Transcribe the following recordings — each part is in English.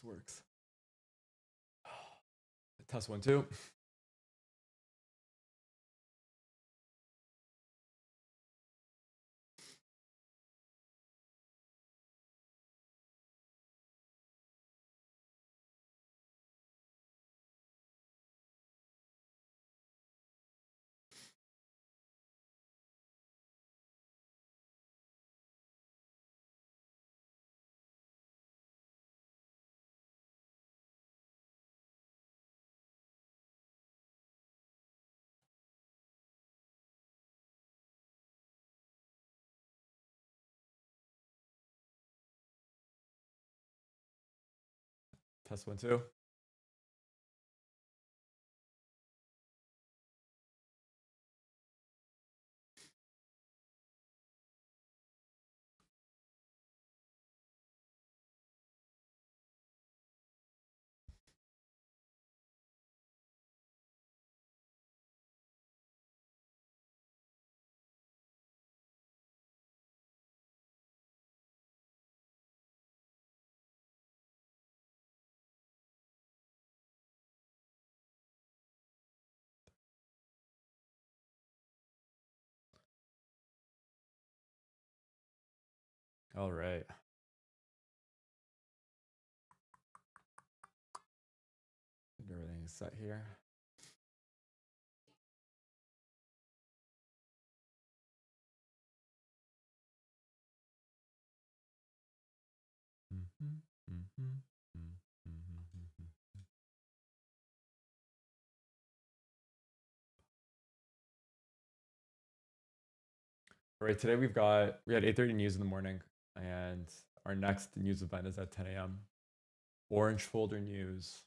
this works. Test 1, 2. Test 1, 2. All right. Everything is set here. All right, today we had 8:30 news in the morning, and our next news event is at 10 a.m. Orange folder news.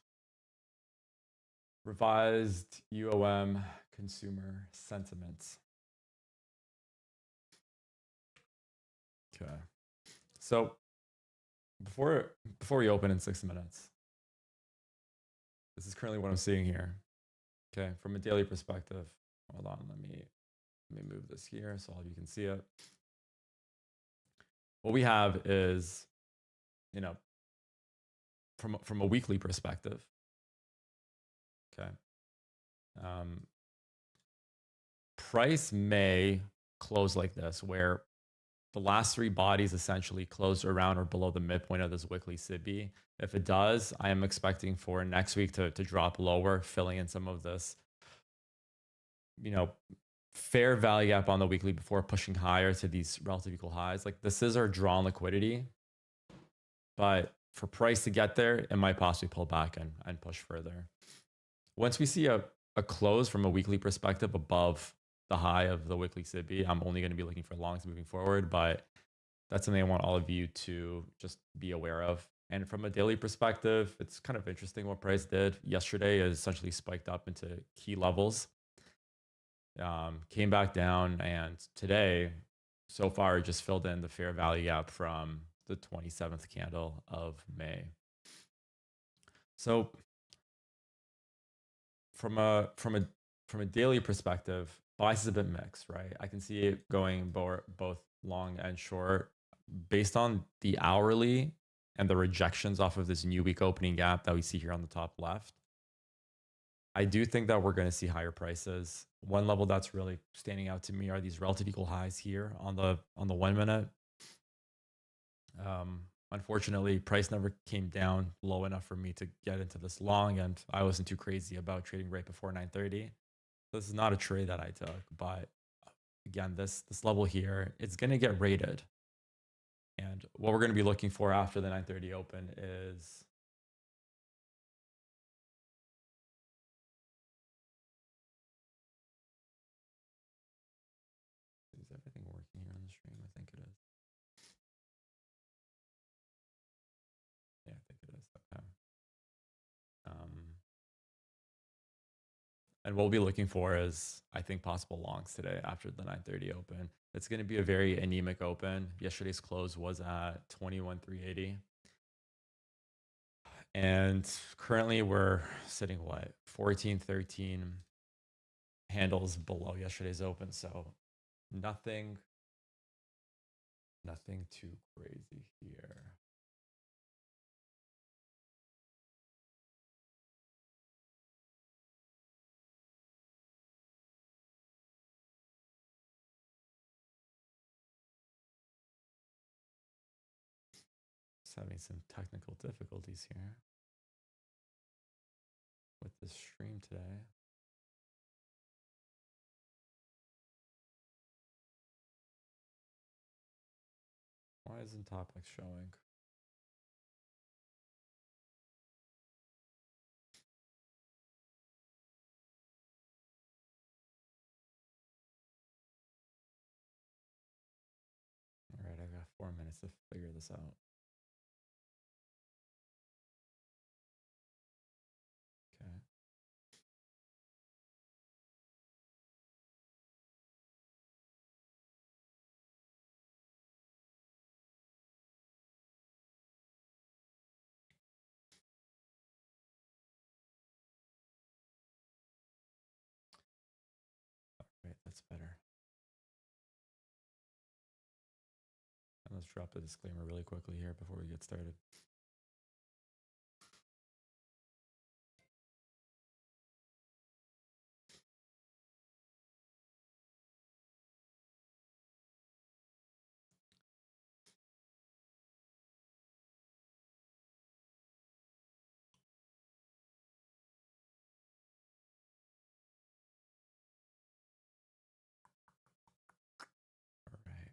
Revised UOM consumer sentiments. Okay. So before we open in 6 minutes, this is currently what I'm seeing here. Okay, from a daily perspective. Hold on, let me move this here so all of you can see it. What we have is, you know, from a weekly perspective. Okay. Price may close like this, where the last 3 bodies essentially close around or below the midpoint of this weekly SIBI. If it does, I am expecting for next week to drop lower, filling in some of this, you know, fair value gap on the weekly before pushing higher to these relative equal highs. Like, this is our drawn liquidity, but for price to get there, it might possibly pull back and push further. Once we see a close from a weekly perspective above the high of the weekly SIBI, I'm only going to be looking for longs moving forward, but that's something I want all of you to just be aware of. And from a daily perspective, it's kind of interesting what price did yesterday. Is essentially spiked up into key levels, came back down, and today, so far, it just filled in the fair value gap from the 27th candle of May. So from a daily perspective, bias is a bit mixed, right? I can see it going both long and short based on the hourly and the rejections off of this new week opening gap that we see here on the top left. I do think that we're going to see higher prices. One level that's really standing out to me are these relative equal highs here on the 1 minute. Unfortunately, price never came down low enough for me to get into this long, and I wasn't too crazy about trading right before 9:30. This is not a trade that I took, but again, this level here, it's going to get rated. And what we're going to be looking for after the 9:30 open is everything working here on the stream? I think it is. Yeah, I think it is. Okay. And what we'll be looking for is, I think, possible longs today after the 9:30 open. It's going to be a very anemic open. Yesterday's close was at 21,380. And currently we're sitting, what, 14, 13 handles below yesterday's open. So nothing too crazy here. having some technical difficulties here with this stream today. Why isn't topics showing? All right, I've got 4 minutes to figure this out. Okay. All right, that's better. And let's drop the disclaimer really quickly here before we get started. All right.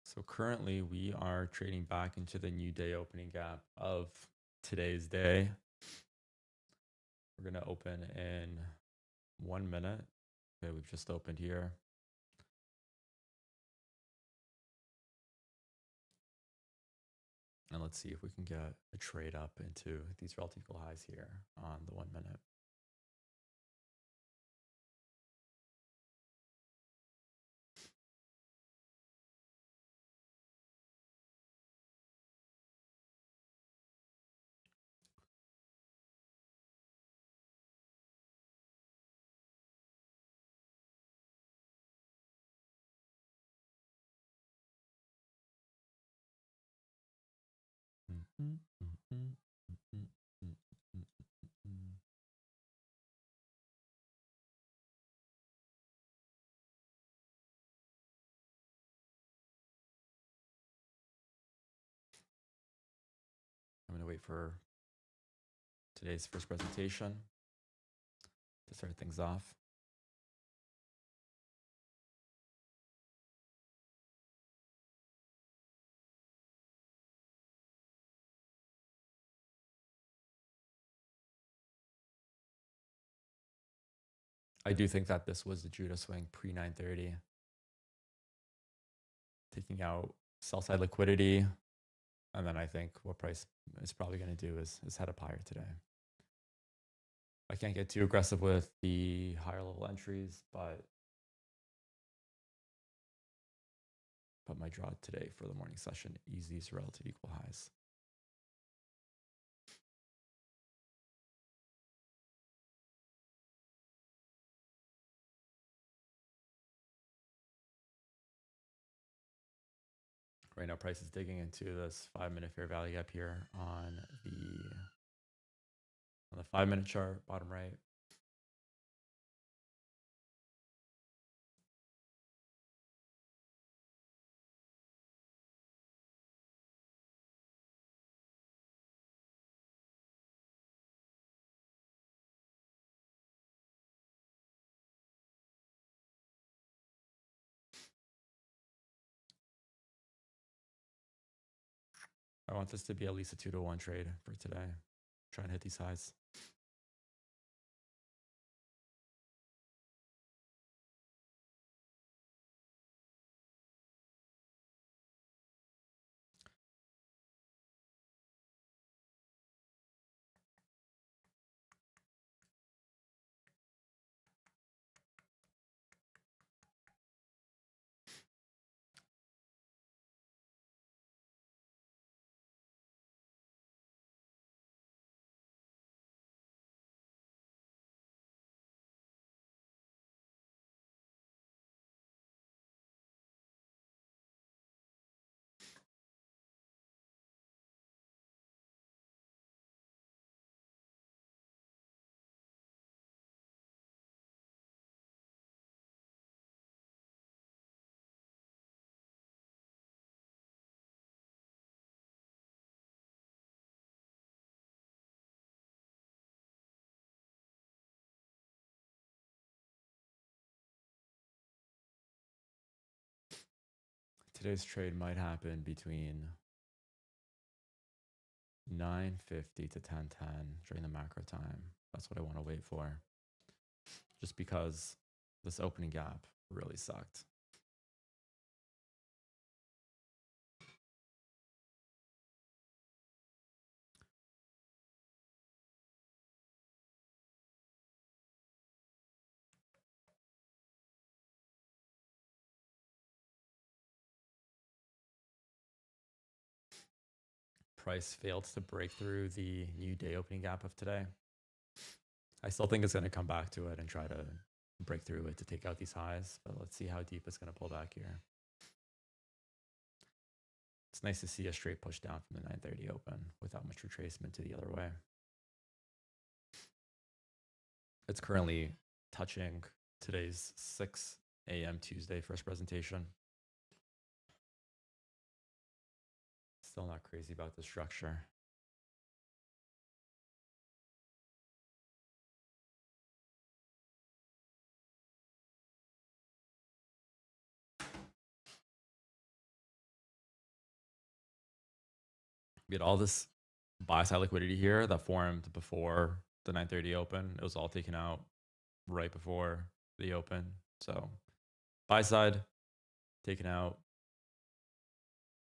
So currently we are trading back into the new day opening gap of today's day. We're going to open in 1 minute. Okay, we've just opened here. And let's see if we can get a trade up into these relative equal highs here on the 1 minute. I'm going to wait for today's first presentation to start things off. I do think that this was the Judah swing pre 930, taking out sell side liquidity. And then I think what price is probably going to do is head up higher today. I can't get too aggressive with the higher level entries, but my draw today for the morning session is these relative equal highs. Right now, price is digging into this 5-minute fair value gap here on the 5-minute chart, bottom right. want this to be at least a 2-to-1 trade for today. Try and hit these highs. Today's trade might happen between 9:50 to 10:10 during the macro time. That's what I want to wait for. Just because this opening gap really sucked. Price failed to break through the new day opening gap of today. I still think it's going to come back to it and try to break through it to take out these highs, but let's see how deep it's going to pull back here. It's nice to see a straight push down from the 9:30 open without much retracement to the other way. It's currently touching today's 6 a.m. Tuesday first presentation. Still not crazy about the structure. We had all this buy side liquidity here that formed before the 9:30 open. It was all taken out right before the open. So buy side taken out.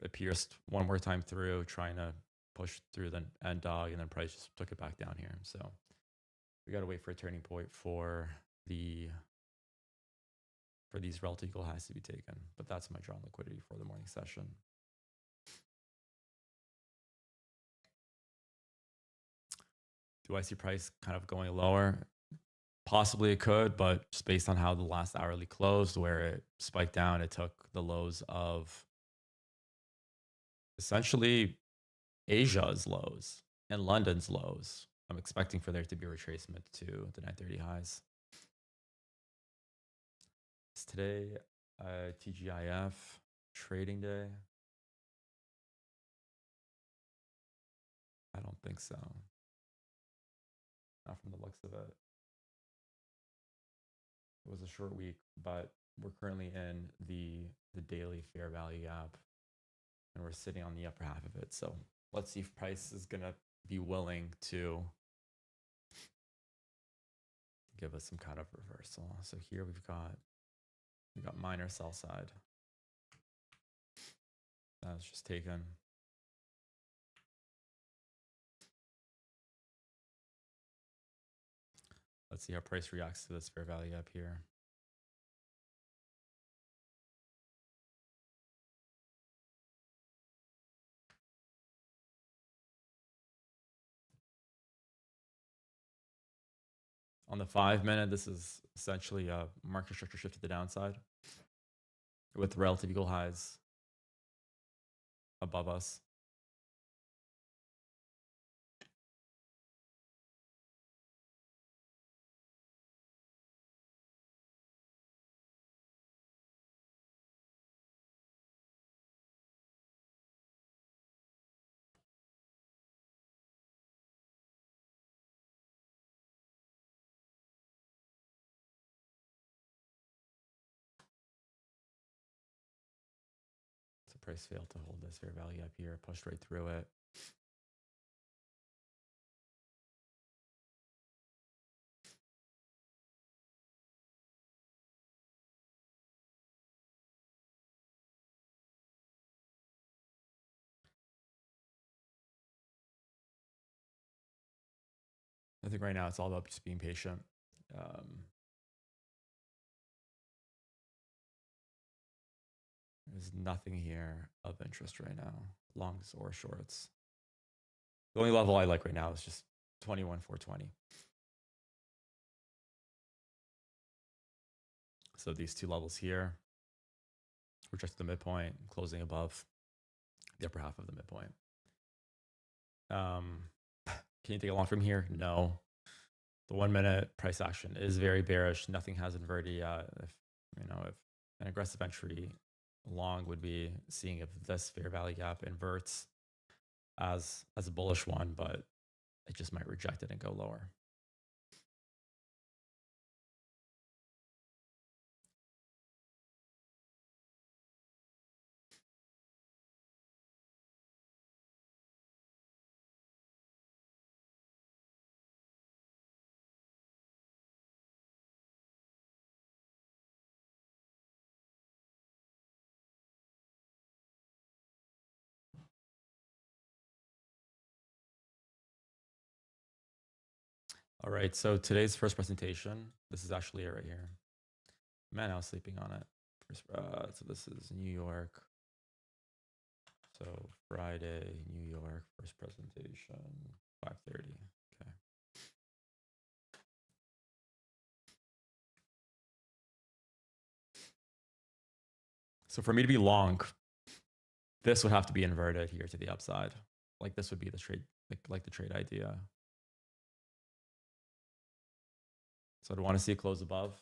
It pierced one more time through, trying to push through the end dog, and then price just took it back down here. So we got to wait for a turning point for these relative equal highs to be taken. But that's my drawn liquidity for the morning session. Do I see price kind of going lower? Possibly it could, but just based on how the last hourly closed, where it spiked down, it took the lows of essentially Asia's lows and London's lows. I'm expecting for there to be a retracement to the 9:30 highs. It's today TGIF trading day. I don't think so. Not from the looks of it. It was a short week, but we're currently in the daily fair value gap, and we're sitting on the upper half of it. So let's see if price is gonna be willing to give us some kind of reversal. So here we've got minor sell side. That was just taken. Let's see how price reacts to this fair value up here. On the 5-minute, this is essentially a market structure shift to the downside with relative equal highs above us. So price failed to hold this fair value up here, pushed right through it. I think right now it's all about just being patient. There's nothing here of interest right now, longs or shorts. The only level I like right now is just 21,420. So these two levels here, reject the midpoint, closing above the upper half of the midpoint. Can you take it long from here? No. The 1 minute price action is very bearish. Nothing has inverted yet. If an aggressive entry long would be seeing if this fair value gap inverts as a bullish one, but it just might reject it and go lower. All right, so today's first presentation, this is actually it right here. Man, I was sleeping on it. So this is New York. So Friday, New York, first presentation, 5:30. Okay. So for me to be long, this would have to be inverted here to the upside. Like this would be the trade, like the trade idea. So I'd want to see it close above.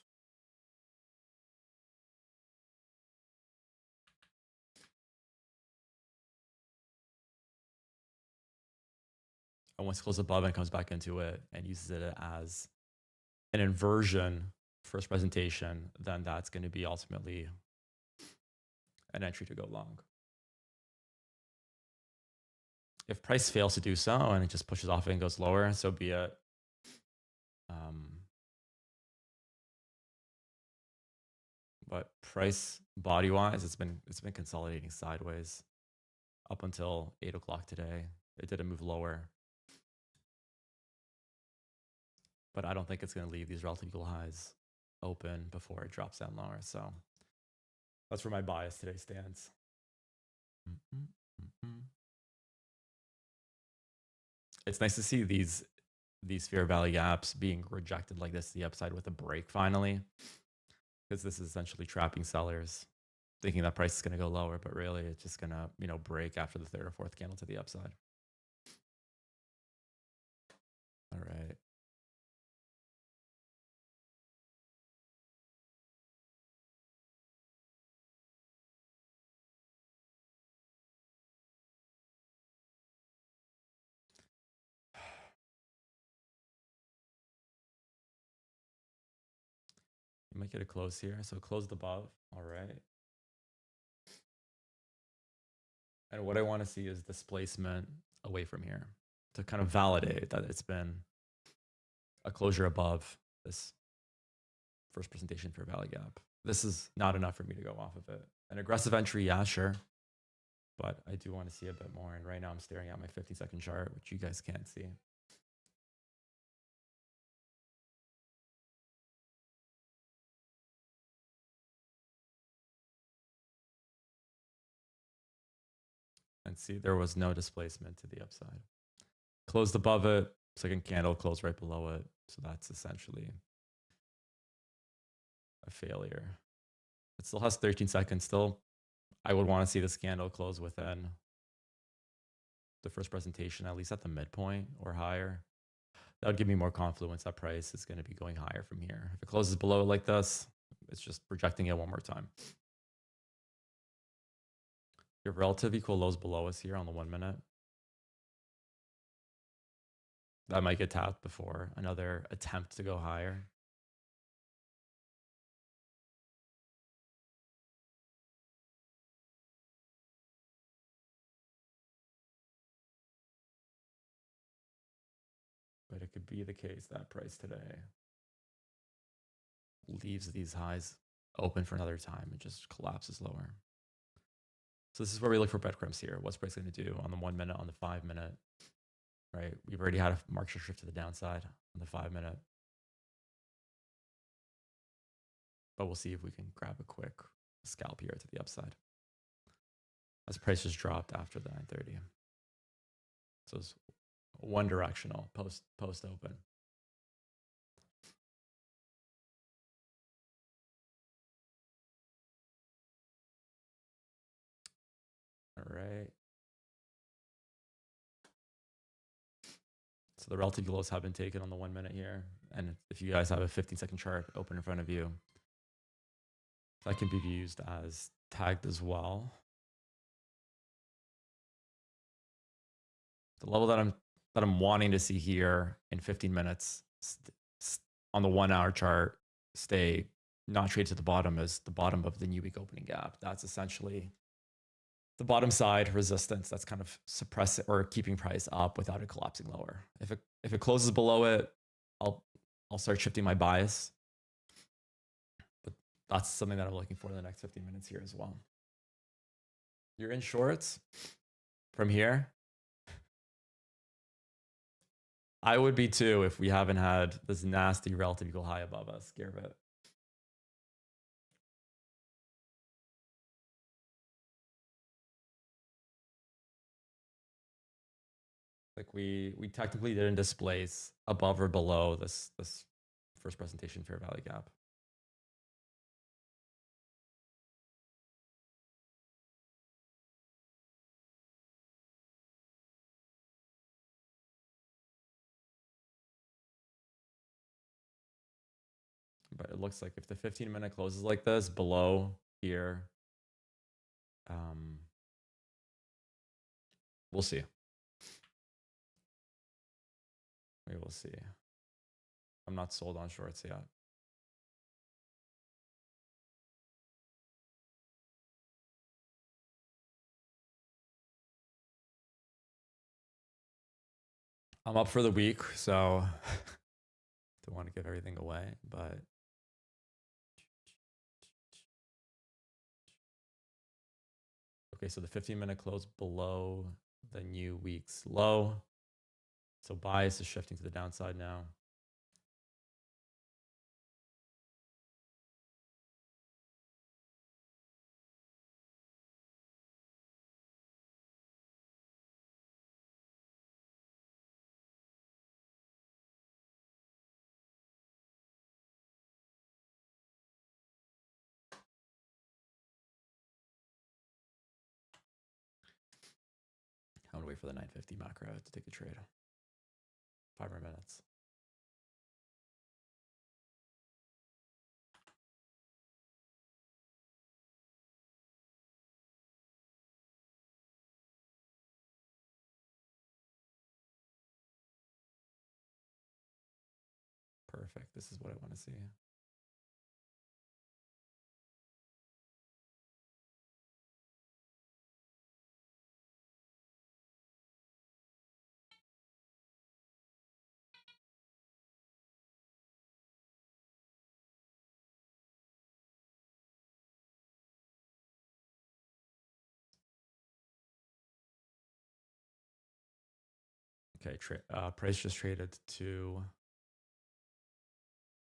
And once it closes above and comes back into it and uses it as an inversion first presentation, then that's going to be ultimately an entry to go long. If price fails to do so and it just pushes off and goes lower, so be it. But price body wise, it's been consolidating sideways up until 8 o'clock today. It didn't move lower, but I don't think it's going to leave these relative equal highs open before it drops down lower. So that's where my bias today stands. It's nice to see these fair value gaps being rejected like this to the upside with a break finally, because this is essentially trapping sellers thinking that price is going to go lower, but really it's just going to break after the third or fourth candle to the upside. All right. You might get a close here. So closed above. All right. And what I want to see is displacement away from here to kind of validate that it's been a closure above this first presentation fair value gap. This is not enough for me to go off of it. An aggressive entry, yeah, sure. But I do want to see a bit more. And right now I'm staring at my 50-second chart, which you guys can't see. And see, there was no displacement to the upside. Closed above it, second candle closed right below it. So that's essentially a failure. It still has 13 seconds. Still, I would want to see this candle close within the first presentation, at least at the midpoint or higher. That would give me more confidence that price is going to be going higher from here. If it closes below it like this, it's just projecting it one more time. You have relative equal lows below us here on the 1 minute. That might get tapped before another attempt to go higher. could be the case that price today leaves these highs open for another time and just collapses lower. So this is where we look for breadcrumbs here. What's price going to do on the 1 minute, on the 5 minute, right? We've already had a market shift to the downside on the 5 minute. But we'll see if we can grab a quick scalp here to the upside as prices dropped after the 930. So it's one directional post open. All right. So the relative lows have been taken on the 1 minute here. And if you guys have a 15-second chart open in front of you, that can be used as tagged as well. The level that I'm wanting to see here in 15 minutes on the 1 hour chart stay not trade to the bottom is the bottom of the new week opening gap. That's essentially the bottom side resistance that's kind of suppressing or keeping price up without it collapsing lower. If it closes below it, I'll start shifting my bias. But that's something that I'm looking for in the next 15 minutes here as well. You're in shorts from here. I would be too if we haven't had this nasty relative equal high above us. Scared of it. Like we technically didn't displace above or below this first presentation fair value gap. But it looks like if the 15-minute closes like this below here, we'll see. We will see. I'm not sold on shorts yet. I'm up for the week, so don't want to give everything away, but okay, so the 15-minute close below the new week's low. So bias is shifting to the downside now. I'm gonna wait for the 950 macro to take a trade. 5 more minutes. Perfect. This is what I want to see. Okay, price just traded to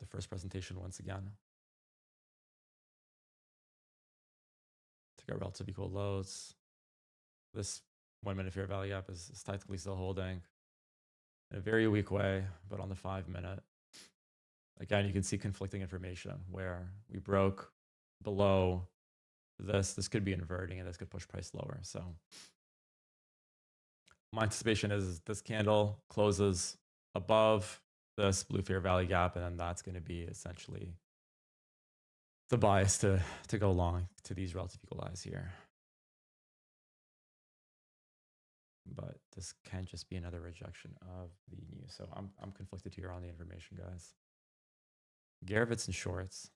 the first presentation once again. To get relative equal lows. This 1 minute fair value gap is technically still holding in a very weak way, but on the 5 minute, again, you can see conflicting information where we broke below this. This could be inverting and this could push price lower. So my anticipation is this candle closes above this blue fair value gap, and then that's going to be essentially the bias to go long to these relative equal highs here. But this can just be another rejection of the new. So I'm conflicted here on the information, guys. Garavitz and shorts.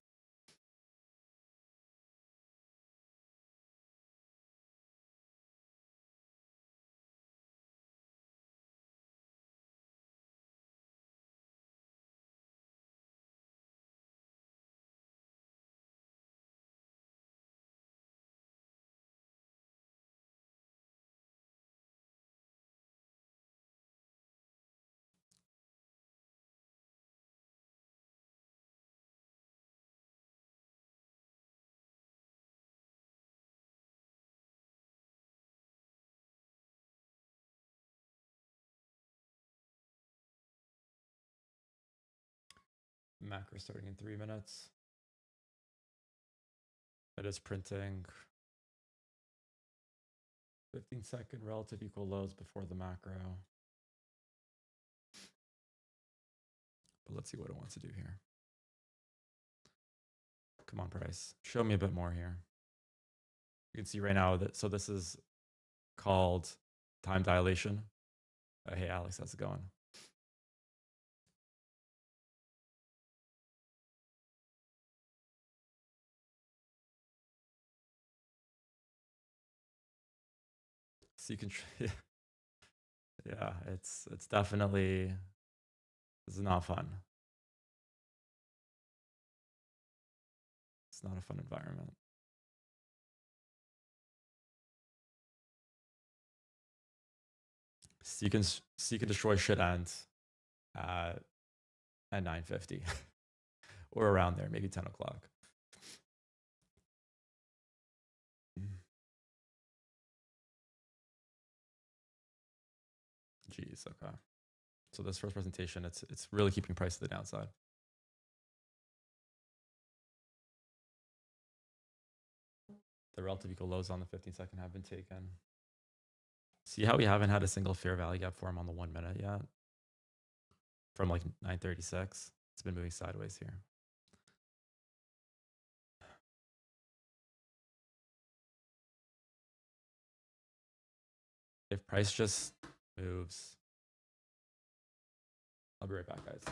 macro starting in 3 minutes. It is printing 15-second relative equal lows before the macro. But let's see what it wants to do here. Come on, price. Show me a bit more here. You can see right now that, so this is called time dilation. Hey, Alex, how's it going? So you can, yeah, it's definitely, this is not fun. It's not a fun environment. Seek and destroy should end at 9:50 or around there, maybe 10 o'clock. Jeez, okay. So this first presentation, it's really keeping price to the downside. The relative equal lows on the 15-second have been taken. See how we haven't had a single fair value gap form on the 1 minute yet? From like 9:36. It's been moving sideways here. If price just moves, I'll be right back, guys.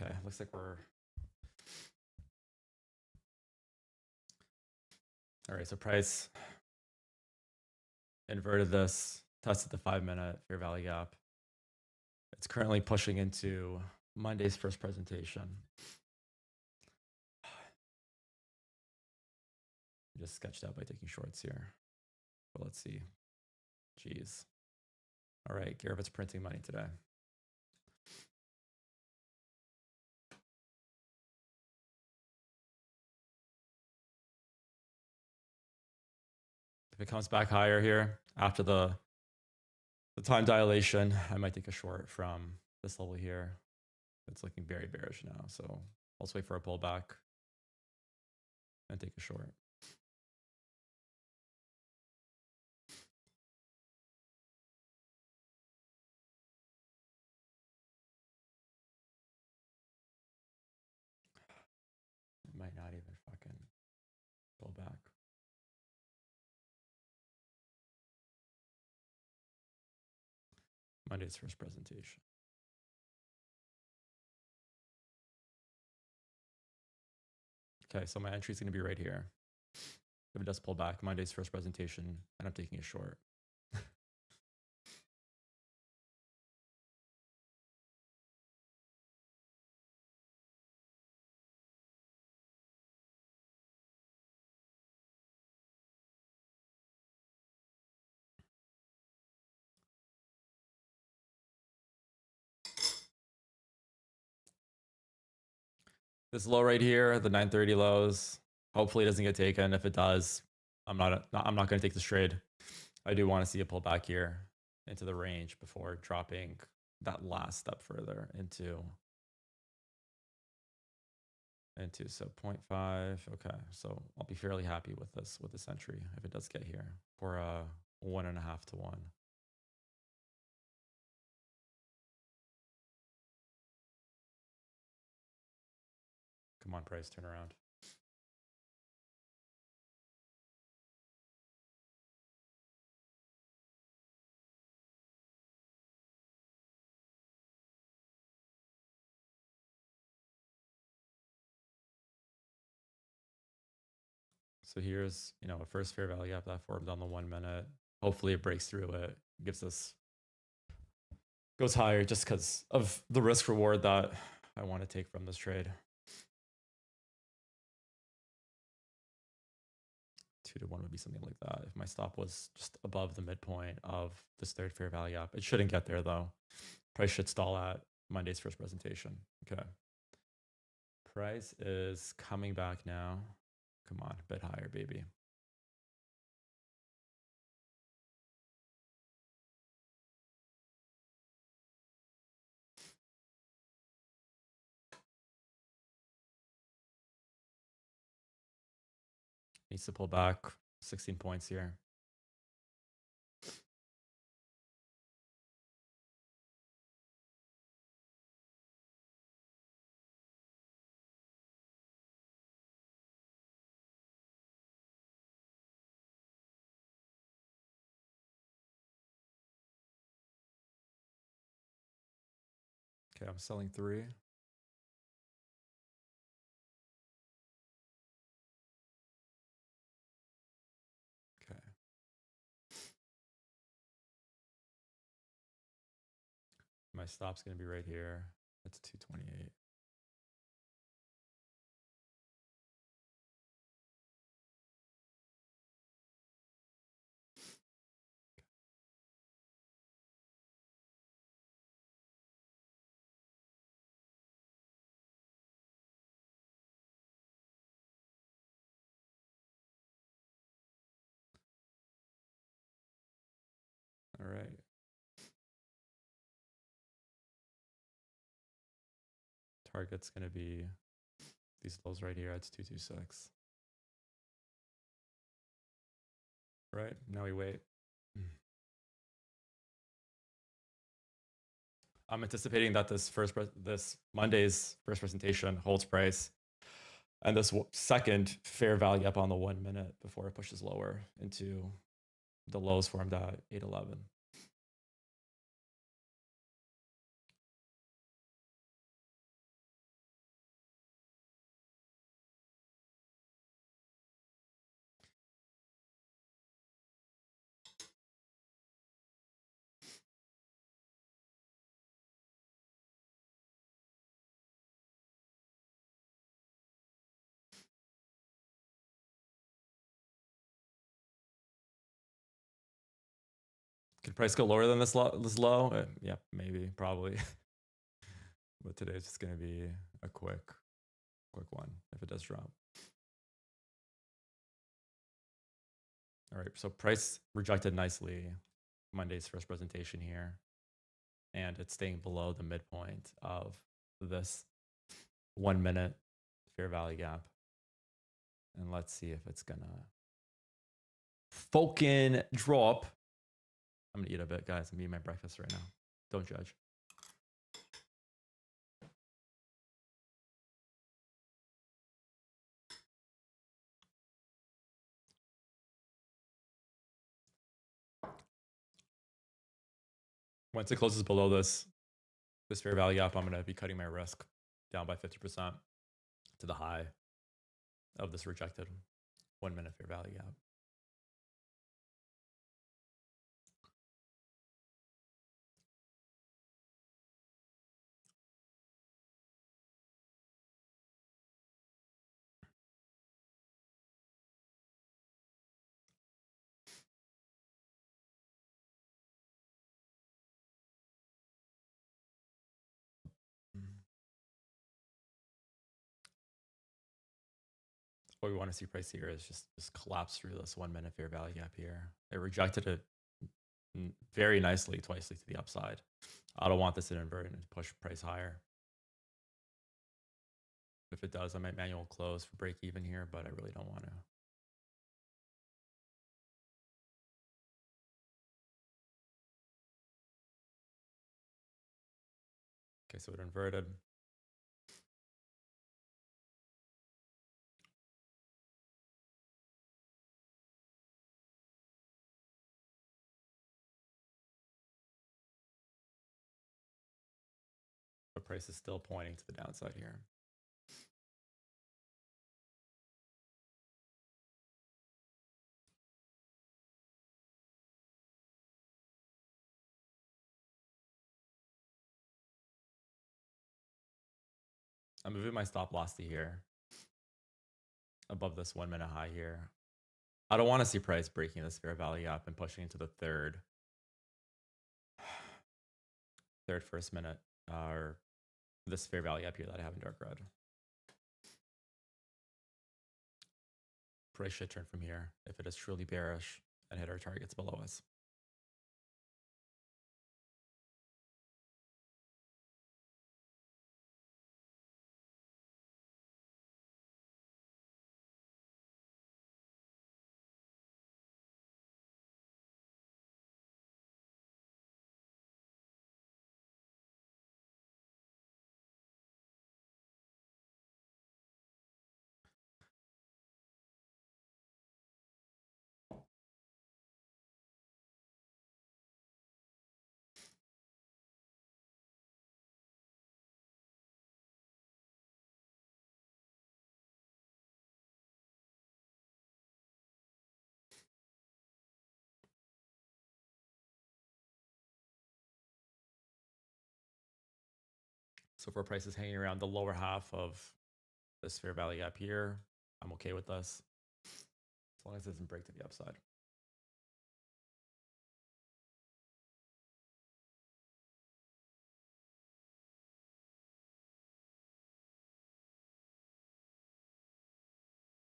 Okay, looks like we're... All right, so price inverted this, tested the 5-minute fair value gap. It's currently pushing into Monday's first presentation. Just sketched out by taking shorts here. But let's see. Jeez. All right, Garrett's printing money today. If it comes back higher here after the time dilation, I might take a short from this level here. It's looking very bearish now, so I'll just wait for a pullback and take a short. It might not even fucking pull back. Monday's first presentation. Okay, so my entry is going to be right here. If it does pull back, Monday's first presentation, and I'm taking a short. This low right here, the 930 lows, hopefully it doesn't get taken. If it does, I'm not going to take this trade. I do want to see a pullback here into the range before dropping that last step further into so 0.5. Okay, so I'll be fairly happy with this entry if it does get here for a 1.5 to 1. Come on, price, turn around. So here's, a first fair value gap that formed on the 1 minute. Hopefully it breaks through it, gives us, goes higher just because of the risk reward that I want to take from this trade. 2 to 1 would be something like that if my stop was just above the midpoint of this third fair value gap. It shouldn't get there though. Price should stall at Monday's first presentation. Okay. Price is coming back now. Come on, a bit higher, baby. Needs to pull back 16 points here. Okay, I'm selling 3. Okay. My stop's going to be right here. That's 228. All right. Target's going to be these lows right here. It's 226. Right, now we wait. I'm anticipating that this Monday's first presentation holds price, and this second fair value up on the 1 minute before it pushes lower into the lows formed at 811. Could price go lower than this low? Yeah, maybe, probably. But today's just going to be a quick one if it does drop. All right, so price rejected nicely Monday's first presentation here, and it's staying below the midpoint of this 1 minute fair value gap. And let's see if it's gonna fucking drop. I'm gonna eat a bit, guys. I'm eating my breakfast right now. Don't judge. Once it closes below this fair value gap, I'm gonna be cutting my risk down by 50% to the high of this rejected 1 minute fair value gap. What we want to see price here is just collapse through this 1 minute fair value gap here. It rejected it very nicely twice to the upside. I don't want this to invert and push price higher. If it does, I might manual close for break even here, but I really don't want to. Okay, so it inverted. But price is still pointing to the downside here. I'm moving my stop loss to here, above this 1 minute high here. I don't want to see price breaking this fair value up and pushing into the third first minute, or this fair value up here that I have in dark red. Price should turn from here if it is truly bearish and hit our targets below us. So for prices hanging around the lower half of this fair value up here, I'm okay with this, as long as it doesn't break to the upside.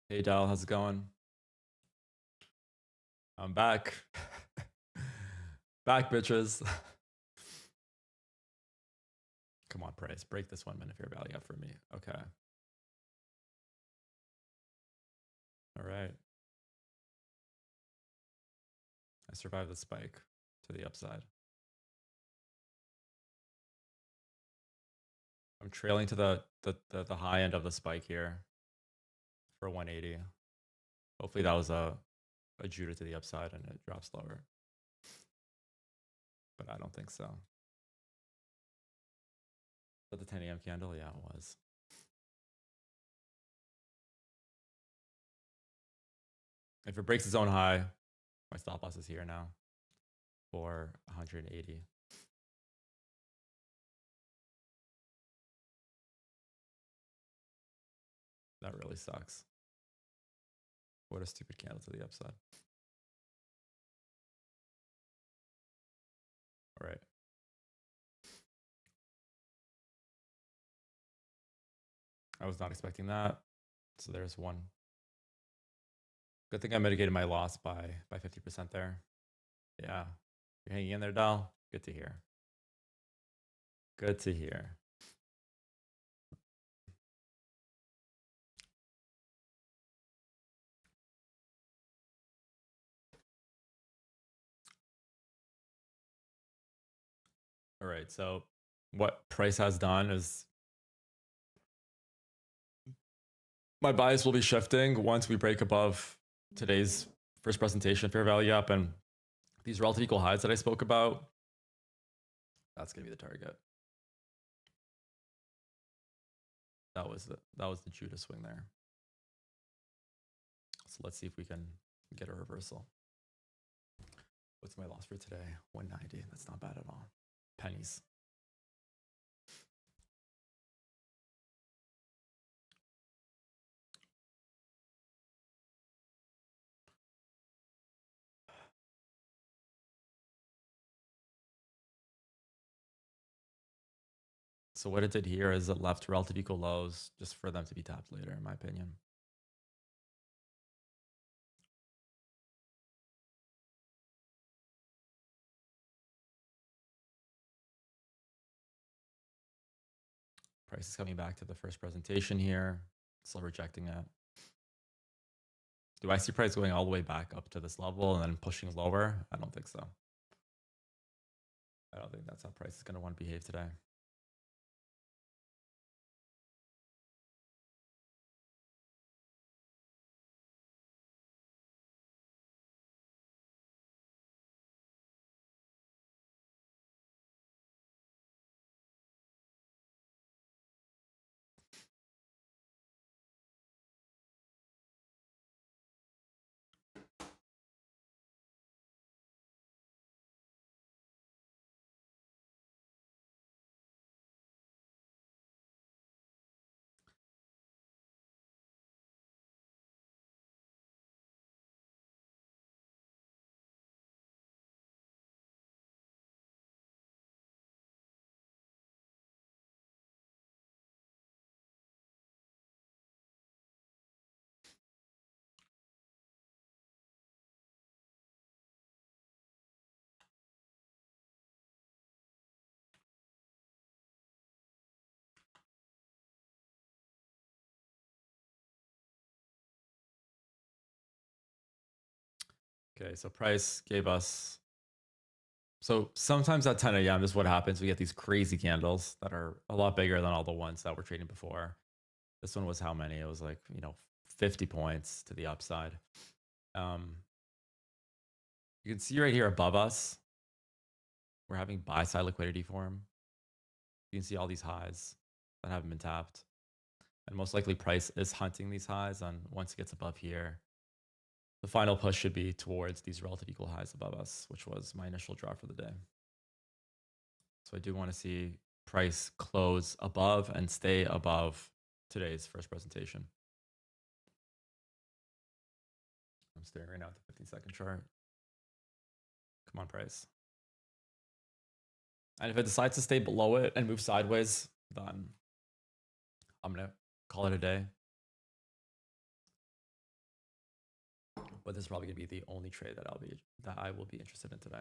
Hey Dal, how's it going? I'm back. Back, bitches. Come on, price. Break this 1 minute fair value up for me. Okay. All right. I survived the spike to the upside. I'm trailing to the high end of the spike here for 180. Hopefully that was a Judah to the upside and it drops lower. But I don't think so. But the 10 a.m. candle, yeah, it was. If it breaks its own high, my stop loss is here now for 180. That really sucks. What a stupid candle to the upside. All right. I was not expecting that. So there's one. Good thing I mitigated my loss by 50% there. Yeah. You're hanging in there, Dal. Good to hear. Good to hear. All right. So what price has done is my bias will be shifting once we break above today's first presentation fair value up and these relative equal highs that I spoke about. That's going to be the target. That was the Judah swing there. So let's see if we can get a reversal. What's my loss for today? 190. That's not bad at all. Pennies. So what it did here is it left relative equal lows just for them to be tapped later, in my opinion. Price is coming back to the first presentation here, still rejecting it. Do I see price going all the way back up to this level and then pushing lower? I don't think so. I don't think that's how price is going to want to behave today. Okay, so price gave us. So sometimes at 10 a.m. this is what happens. We get these crazy candles that are a lot bigger than all the ones that were trading before. This one was how many? It was like, 50 points to the upside. You can see right here above us, we're having buy side liquidity form. You can see all these highs that haven't been tapped. And most likely price is hunting these highs. And once it gets above here, the final push should be towards these relative equal highs above us, which was my initial draw for the day. So I do want to see price close above and stay above today's first presentation. I'm staring right now at the 15-second chart. Come on, price. And if it decides to stay below it and move sideways, then I'm going to call it a day. But this is probably going to be the only trade that I will be interested in today.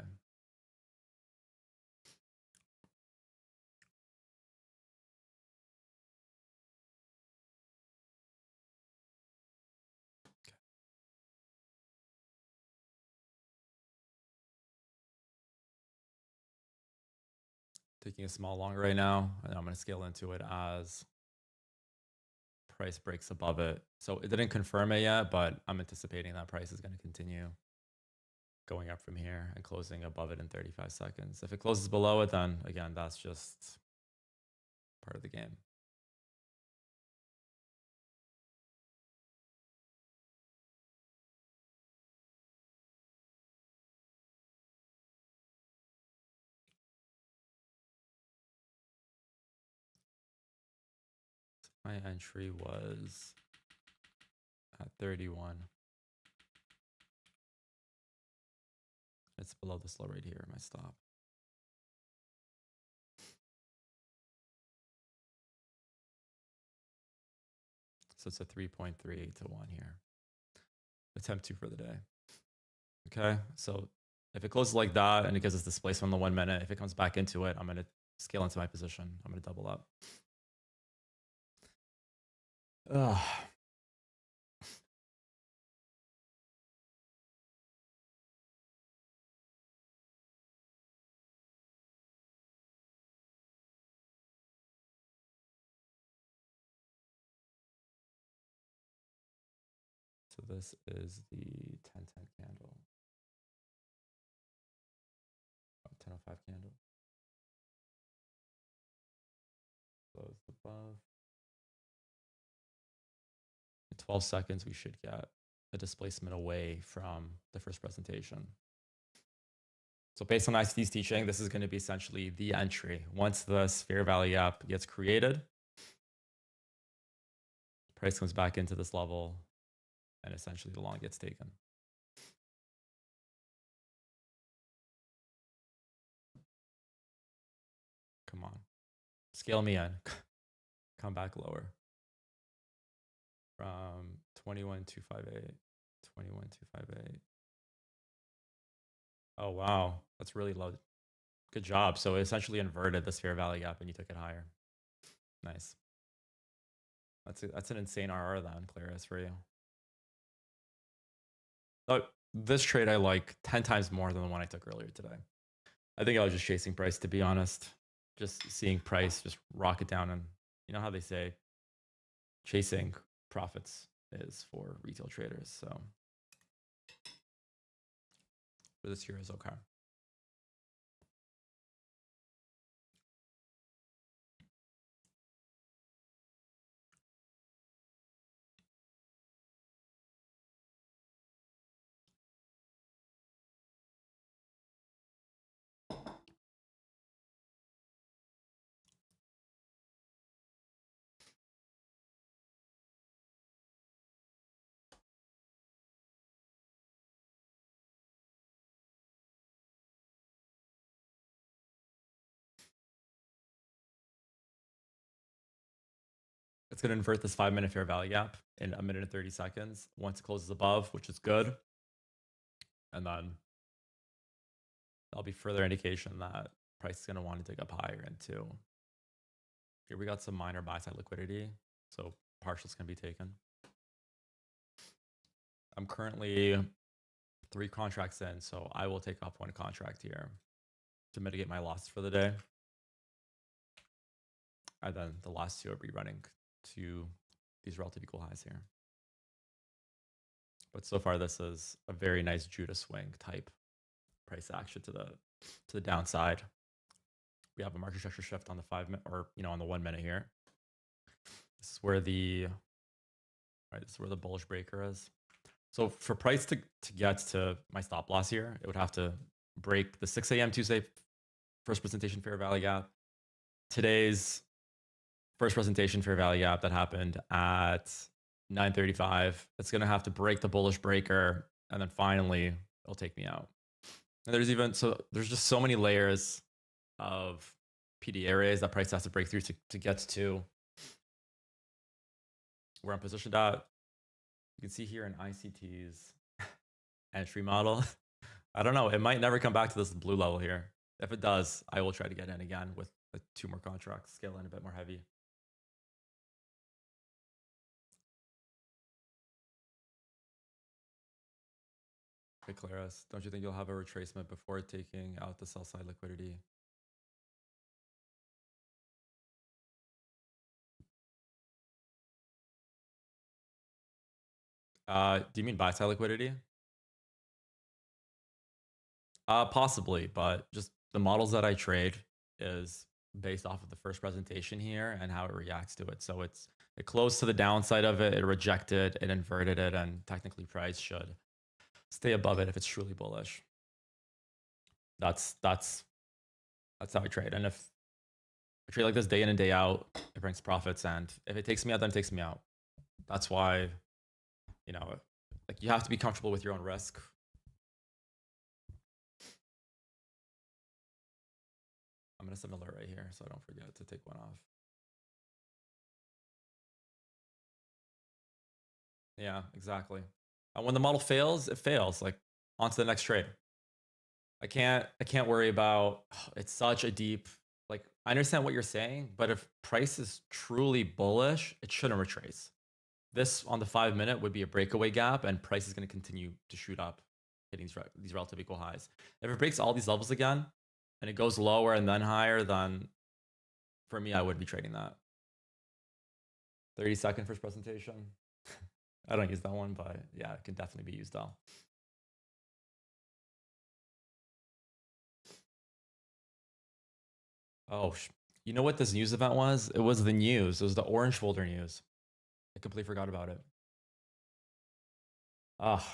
Okay. Taking a small long right now, and I'm going to scale into it as price breaks above it. So it didn't confirm it yet, but I'm anticipating that price is going to continue going up from here and closing above it in 35 seconds. If it closes below it, then again, that's just part of the game. My entry was at 31. It's below this low right here, my stop. So it's a 3.38 to 1 here. Attempt 2 for the day. Okay, so if it closes like that and it gives us displacement on the 1 minute, if it comes back into it, I'm going to scale into my position. I'm going to double up. Ugh. So this is the 10-10 candle. 10:05 candle. Close above. In 12 seconds, we should get a displacement away from the first presentation. So based on ICT's teaching, this is going to be essentially the entry. Once the fair value gap gets created, price comes back into this level, and essentially the long gets taken. Come on. Scale me in. Come back lower. From 21,258, 21,258. Oh, wow. That's really low. Good job. So it essentially inverted this fair value gap and you took it higher. Nice. That's an insane RR then, Clarice, for you. So this trade I like 10 times more than the one I took earlier today. I think I was just chasing price, to be honest. Just seeing price just rocket down. And you know how they say chasing profits is for retail traders. So for this year is okay. It's going to invert this 5-minute fair value gap in 1 minute and 30 seconds once it closes above, which is good. And then that'll be further indication that price is going to want to dig up higher into. Here we got some minor buy side liquidity. So partials can be taken. I'm currently 3 contracts in, so I will take off 1 contract here to mitigate my losses for the day. And then the last 2 are rerunning to these relative equal highs here. But so far, this is a very nice Judah swing type price action to the downside. We have a market structure shift on the 5 minute, or on the 1 minute here. This is where the bullish breaker is. So for price to get to my stop loss here, it would have to break the 6 a.m. Tuesday first presentation fair value gap. Today's first presentation fair value gap that happened at 9:35. It's going to have to break the bullish breaker, and then finally it'll take me out. And there's just so many layers of PD areas that price has to break through to get to where I'm positioned at. You can see here in ICT's entry model. I don't know. It might never come back to this blue level here. If it does, I will try to get in again with 2 more contracts, scale in a bit more heavy. Okay, Claris, don't you think you'll have a retracement before taking out the sell side liquidity? Do you mean buy side liquidity? Possibly, but just the models that I trade is based off of the first presentation here and how it reacts to it. So it closed to the downside of it, it rejected, it inverted it, and technically price should stay above it if it's truly bullish. That's how I trade. And if I trade like this day in and day out, it brings profits. And if it takes me out, then it takes me out. That's why, like, you have to be comfortable with your own risk. I'm going to set an alert right here so I don't forget to take one off. Yeah, exactly. And when the model fails, it fails. Like, on to the next trade. I can't worry about, it's such a deep, like, I understand what you're saying, but if price is truly bullish, it shouldn't retrace. This on the 5 minute would be a breakaway gap, and price is going to continue to shoot up, hitting these relative equal highs. If it breaks all these levels again, and it goes lower and then higher, then for me, I would be trading that. 30-second first presentation. I don't use that one, but yeah, it can definitely be used though. Oh, you know what this news event was? It was the news. It was the orange folder news. I completely forgot about it. Ah,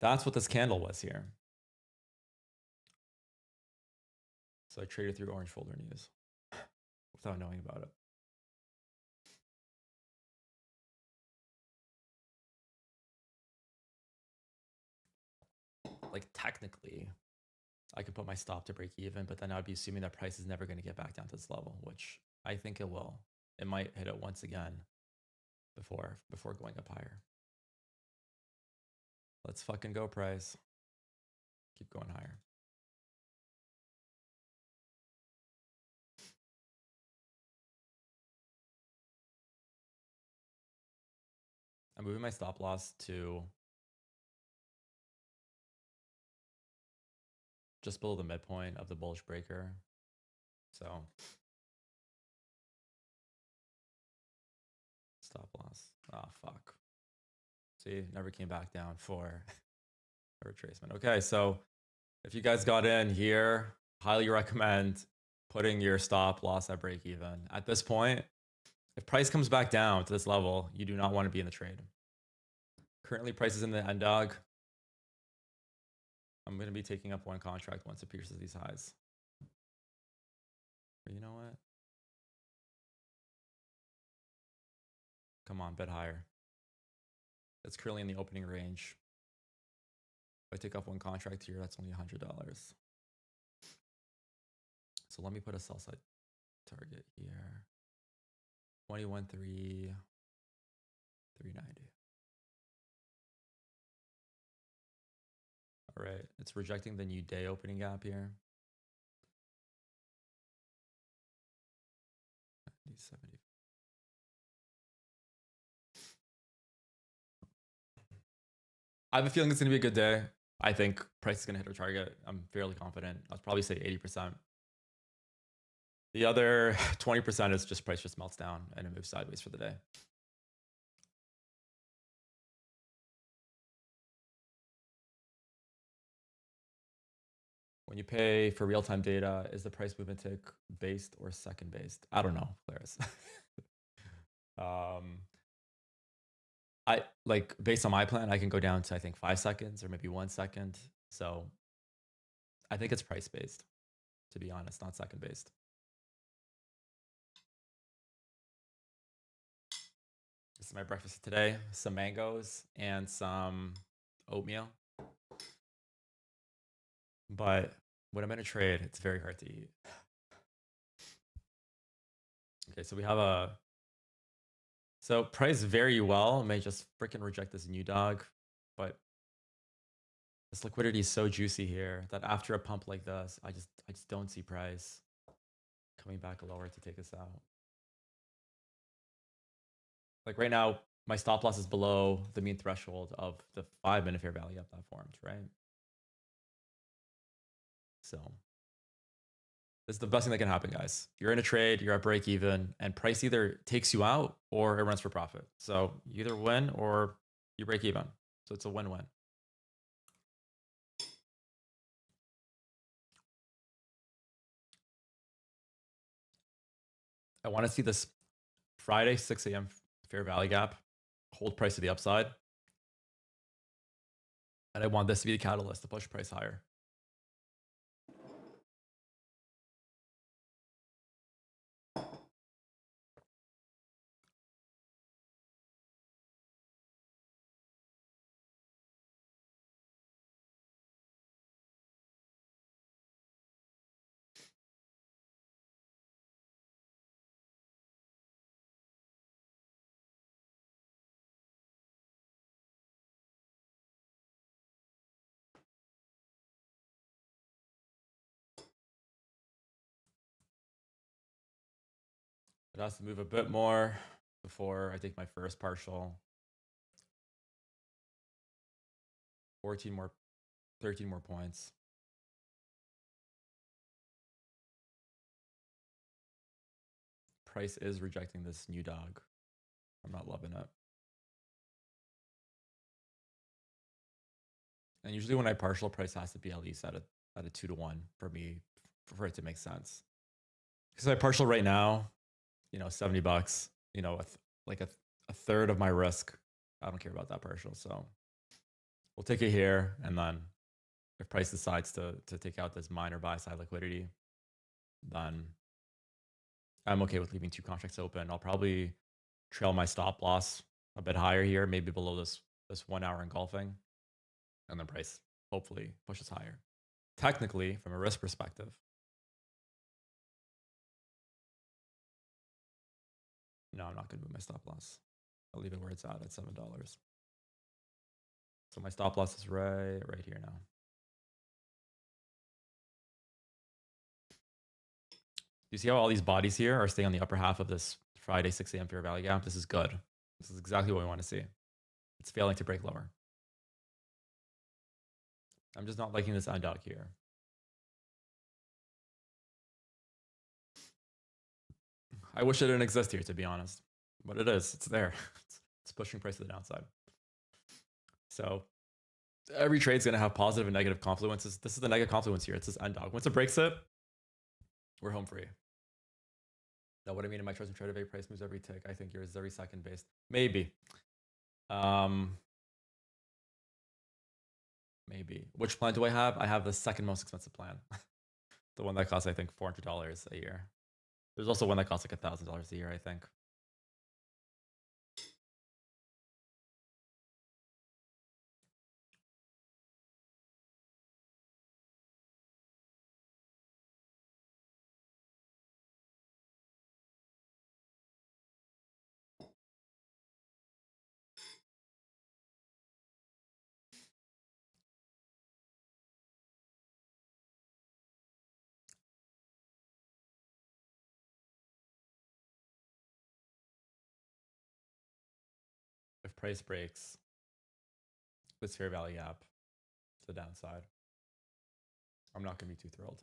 that's what this candle was here. So I traded through orange folder news without knowing about it. Like, technically, I could put my stop to break even, but then I'd be assuming that price is never going to get back down to this level, which I think it will. It might hit it once again before going up higher. Let's fucking go, price. Keep going higher. I'm moving my stop loss to just below the midpoint of the bullish breaker. So stop loss. Oh, fuck. See, never came back down for a retracement. Okay, so if you guys got in here, highly recommend putting your stop loss at break even. At this point, if price comes back down to this level, you do not want to be in the trade. Currently, price is in the end dog. I'm going to be taking up 1 contract once it pierces these highs. But you know what? Come on, bid higher. It's currently in the opening range. If I take off 1 contract here, that's only $100. So let me put a sell side target here. 21.3, 390. All right, it's rejecting the new day opening gap here. 70. I have a feeling it's going to be a good day. I think price is going to hit our target. I'm fairly confident. I'd probably say 80%. The other 20% is just price just melts down and it moves sideways for the day. When you pay for real-time data, is the price movement tick based or second based? I don't know, Claris. I like based on my plan, I can go down to I think 5 seconds or maybe 1 second. So I think it's price based, to be honest, not second based. This is my breakfast today: some mangoes and some oatmeal. But when I'm in a trade, it's very hard to eat. Okay, so we have so price very well may just freaking reject this new dog, but this liquidity is so juicy here that after a pump like this, I just don't see price coming back lower to take us out. Like right now, my stop loss is below the mean threshold of the 5-minute fair value up that formed, right? So this is the best thing that can happen, guys. You're in a trade, you're at break even, and price either takes you out or it runs for profit. So you either win or you break even. So it's a win-win. I want to see this Friday, 6 a.m. fair value gap, hold price to the upside. And I want this to be the catalyst to push price higher. It has to move a bit more before I take my first partial. 13 more points. Price is rejecting this new dog. I'm not loving it. And usually when I partial, price has to be at least at a 2-to-1 for me, for it to make sense. Because I partial right now, $70, like a third of my risk. I don't care about that partial. So we'll take it here. And then if price decides to take out this minor buy side liquidity, then I'm okay with leaving 2 contracts open. I'll probably trail my stop loss a bit higher here, maybe below this 1 hour engulfing, and then price hopefully pushes higher. Technically, from a risk perspective, no, I'm not going to move my stop loss. I'll leave it where it's at $7. So my stop loss is right here now. You see how all these bodies here are staying on the upper half of this Friday 6 a.m. fair value gap? This is good. This is exactly what we want to see. It's failing to break lower. I'm just not liking this end dog here. I wish it didn't exist here, to be honest. But it is. It's there. It's pushing price to the downside. So every trade's going to have positive and negative confluences. This is the negative confluence here. It's this end dog. Once it breaks it, we're home free. Now, what I mean in my choice and trade of a price moves every tick. I think yours is every second based. Maybe. Maybe. Which plan do I have? I have the second most expensive plan. The one that costs, I think, $400 a year. There's also one that costs like $1,000 a year, I think. If price breaks, this fair value gap to the downside, I'm not going to be too thrilled.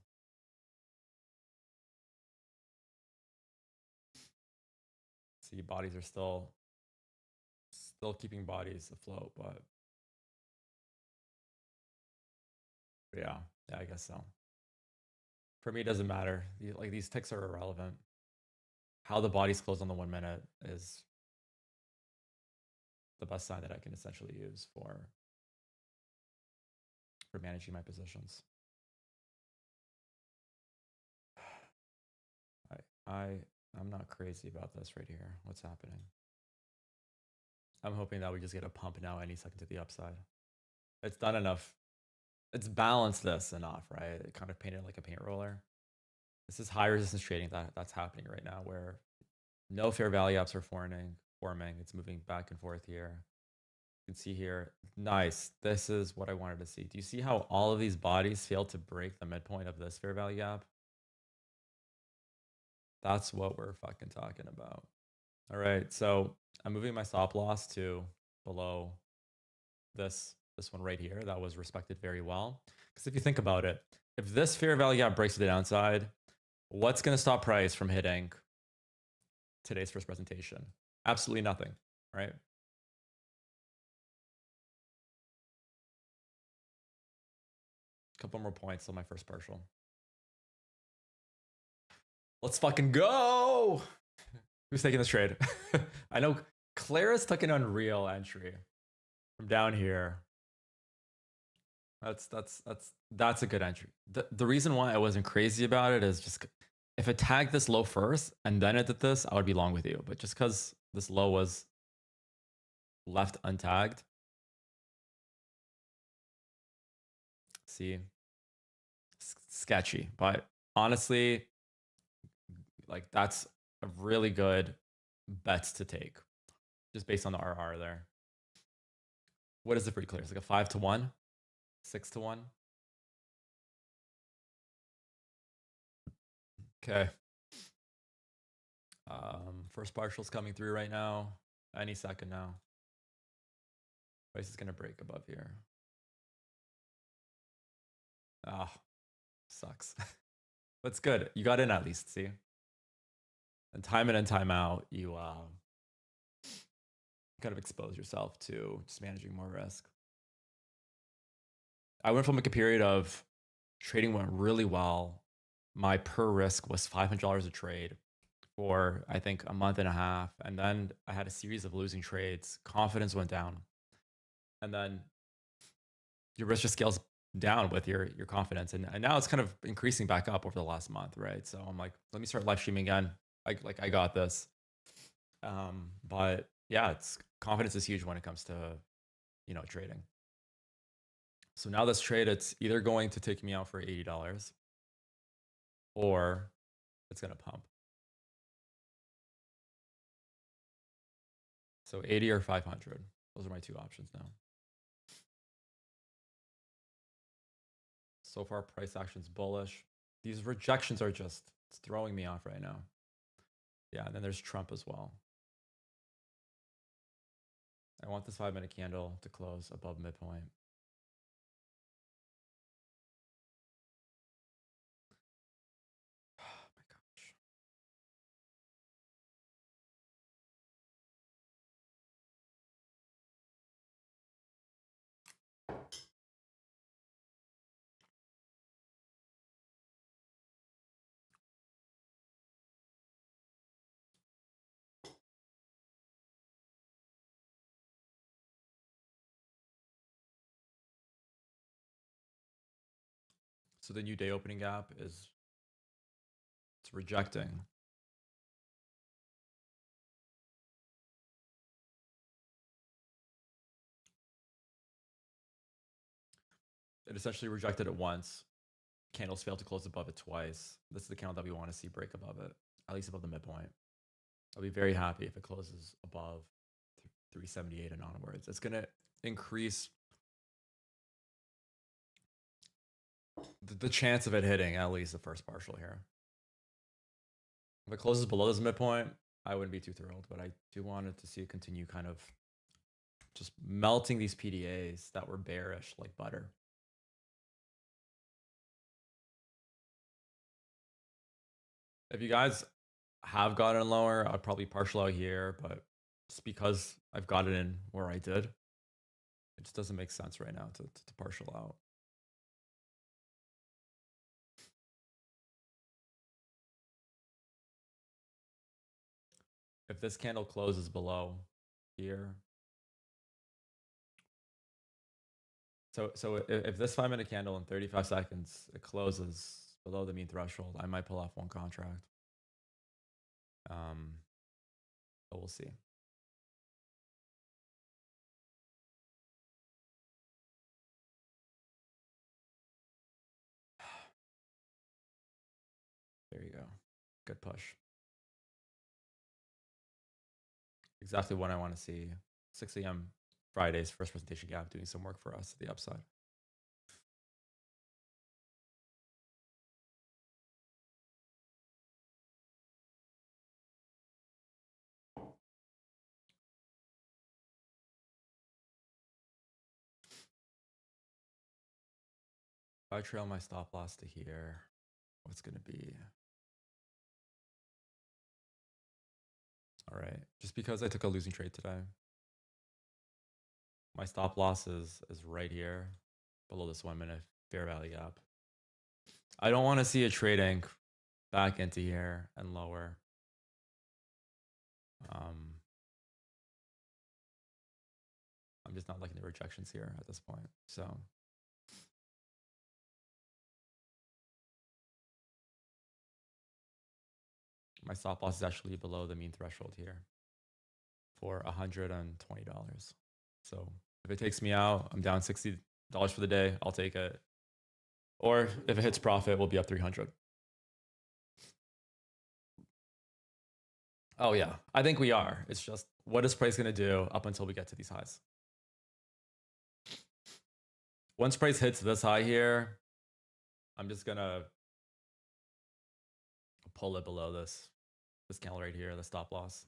See, bodies are still keeping bodies afloat, but yeah, I guess so. For me, it doesn't matter. Like these ticks are irrelevant. How the bodies close on the 1 minute is the best sign that I can essentially use for managing my positions. I'm not crazy about this right here. What's happening? I'm hoping that we just get a pump now any second to the upside. It's done enough. It's balanced this enough, right? It kind of painted like a paint roller. This is high resistance trading that's happening right now, where no fair value gaps are forming. It's moving back and forth here. You can see here, nice. This is what I wanted to see. Do you see how all of these bodies failed to break the midpoint of this fair value gap? That's what we're fucking talking about. All right, so I'm moving my stop loss to below this one right here. That was respected very well. Because if you think about it, if this fair value gap breaks to the downside, what's going to stop price from hitting today's first presentation? Absolutely nothing, right? Couple more points on my first partial. Let's fucking go. Who's taking this trade? I know Claris took an unreal entry from down here. That's a good entry. The reason why I wasn't crazy about it is just if it tagged this low first and then it did this, I would be long with you. But just because this low was left untagged, see, sketchy. But honestly, like that's a really good bets to take just based on the RR there. What is it pretty clear? It's like a 5-1, 6-1. Okay. First partial's coming through right now. Any second now. Price is going to break above here. Ah, sucks. That's good. You got in at least, see? And time in and time out, you kind of expose yourself to just managing more risk. I went from like a period of trading went really well. My per risk was $500 a trade for I think a month and a half. And then I had a series of losing trades. Confidence went down. And then your risk just scales down with your confidence. And now it's kind of increasing back up over the last month, right? So I'm like, let me start live streaming again. I got this. But yeah, confidence is huge when it comes to, trading. So now this trade, it's either going to take me out for $80 or it's going to pump. So 80 or 500. Those are my two options now. So far, price action's bullish. These rejections are just throwing me off right now. Yeah, and then there's Trump as well. I want this 5-minute candle to close above midpoint. Oh my gosh. So the new day opening gap it's rejecting. It essentially rejected it once. Candles failed to close above it twice. This is the candle that we want to see break above it, at least above the midpoint. I'll be very happy if it closes above 378 and onwards. It's going to increase the chance of it hitting at least the first partial here. If it closes below this midpoint, I wouldn't be too thrilled, but I do want it to see it continue kind of just melting these PDAs that were bearish like butter. If you guys have gotten lower, I'd probably partial out here, but just because I've got it in where I did, it just doesn't make sense right now to partial out. If this candle closes below here, so if this 5-minute candle in 35 seconds, it closes below the mean threshold, I might pull off one contract. But we'll see. There you go. Good push. Exactly what I want to see. 6 a.m. Friday's first presentation gap doing some work for us at the upside. If I trail my stop loss to here, what's going to be? All right. Just because I took a losing trade today, my stop loss is right here below this 1 minute fair value gap. I don't want to see it trading back into here and lower. I'm just not liking the rejections here at this point. So my stop loss is actually below the mean threshold here for $120. So if it takes me out, I'm down $60 for the day. I'll take it. Or if it hits profit, we'll be up 300. Oh yeah, I think we are. It's just what is price going to do up until we get to these highs? Once price hits this high here, I'm just going to pull it below this candle right here, the stop loss.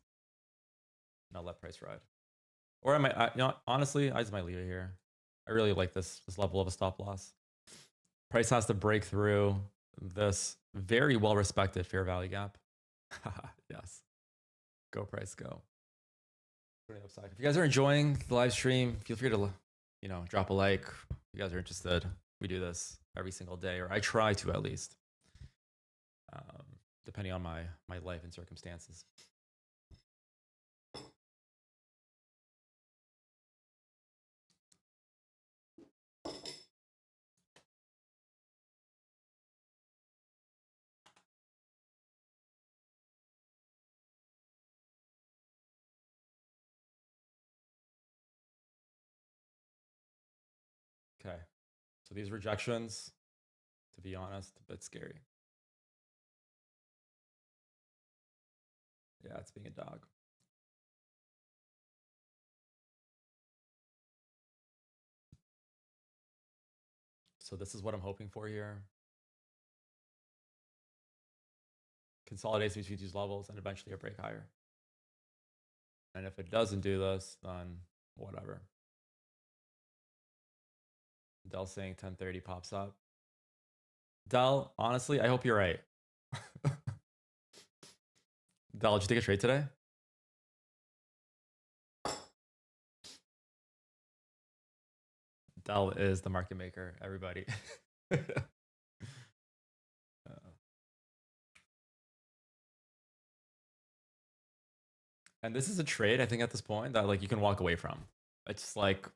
And I'll let price ride. Or I might, you know, honestly, I just might leave it here. I really like this level of a stop loss. Price has to break through this very well respected fair value gap. Yes. Go price, go. If you guys are enjoying the live stream, feel free to, you know, drop a like. If you guys are interested, we do this every single day, or I try to at least, depending on my life and circumstances. Okay, so these rejections, to be honest, a bit scary. Yeah, it's being a dog. So this is what I'm hoping for here. Consolidation between these levels and eventually a break higher. And if it doesn't do this, then whatever. Dell saying 1030 pops up. Dell, honestly, I hope you're right. Dell, did you take a trade today? Dell is the market maker, everybody. And this is a trade, I think, at this point that like you can walk away from. It's like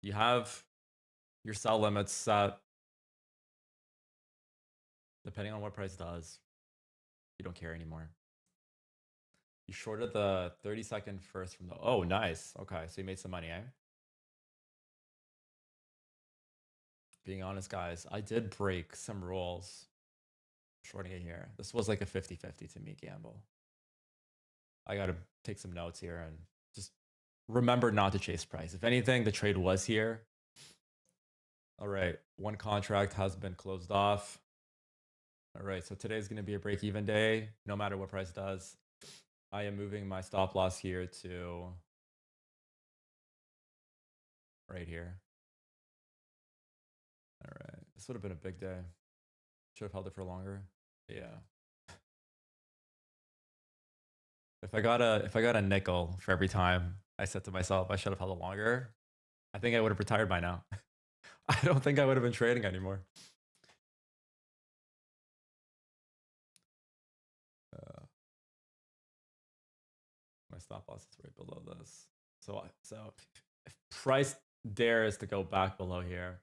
you have your sell limits set. Depending on what price does, you don't care anymore. You shorted the 30-second first from the, oh, nice. Okay, so you made some money, eh? Being honest, guys, I did break some rules shorting it here. This was like a 50-50 to me gamble. I got to take some notes here and just remember not to chase price. If anything, the trade was here. All right, one contract has been closed off. All right, so today's going to be a break-even day, no matter what price does. I am moving my stop loss here to right here. All right, this would have been a big day. Should have held it for longer. Yeah. If I got a nickel for every time I said to myself I should have held it longer, I think I would have retired by now. I don't think I would have been trading anymore. My stop loss is right below this. So if price dares to go back below here,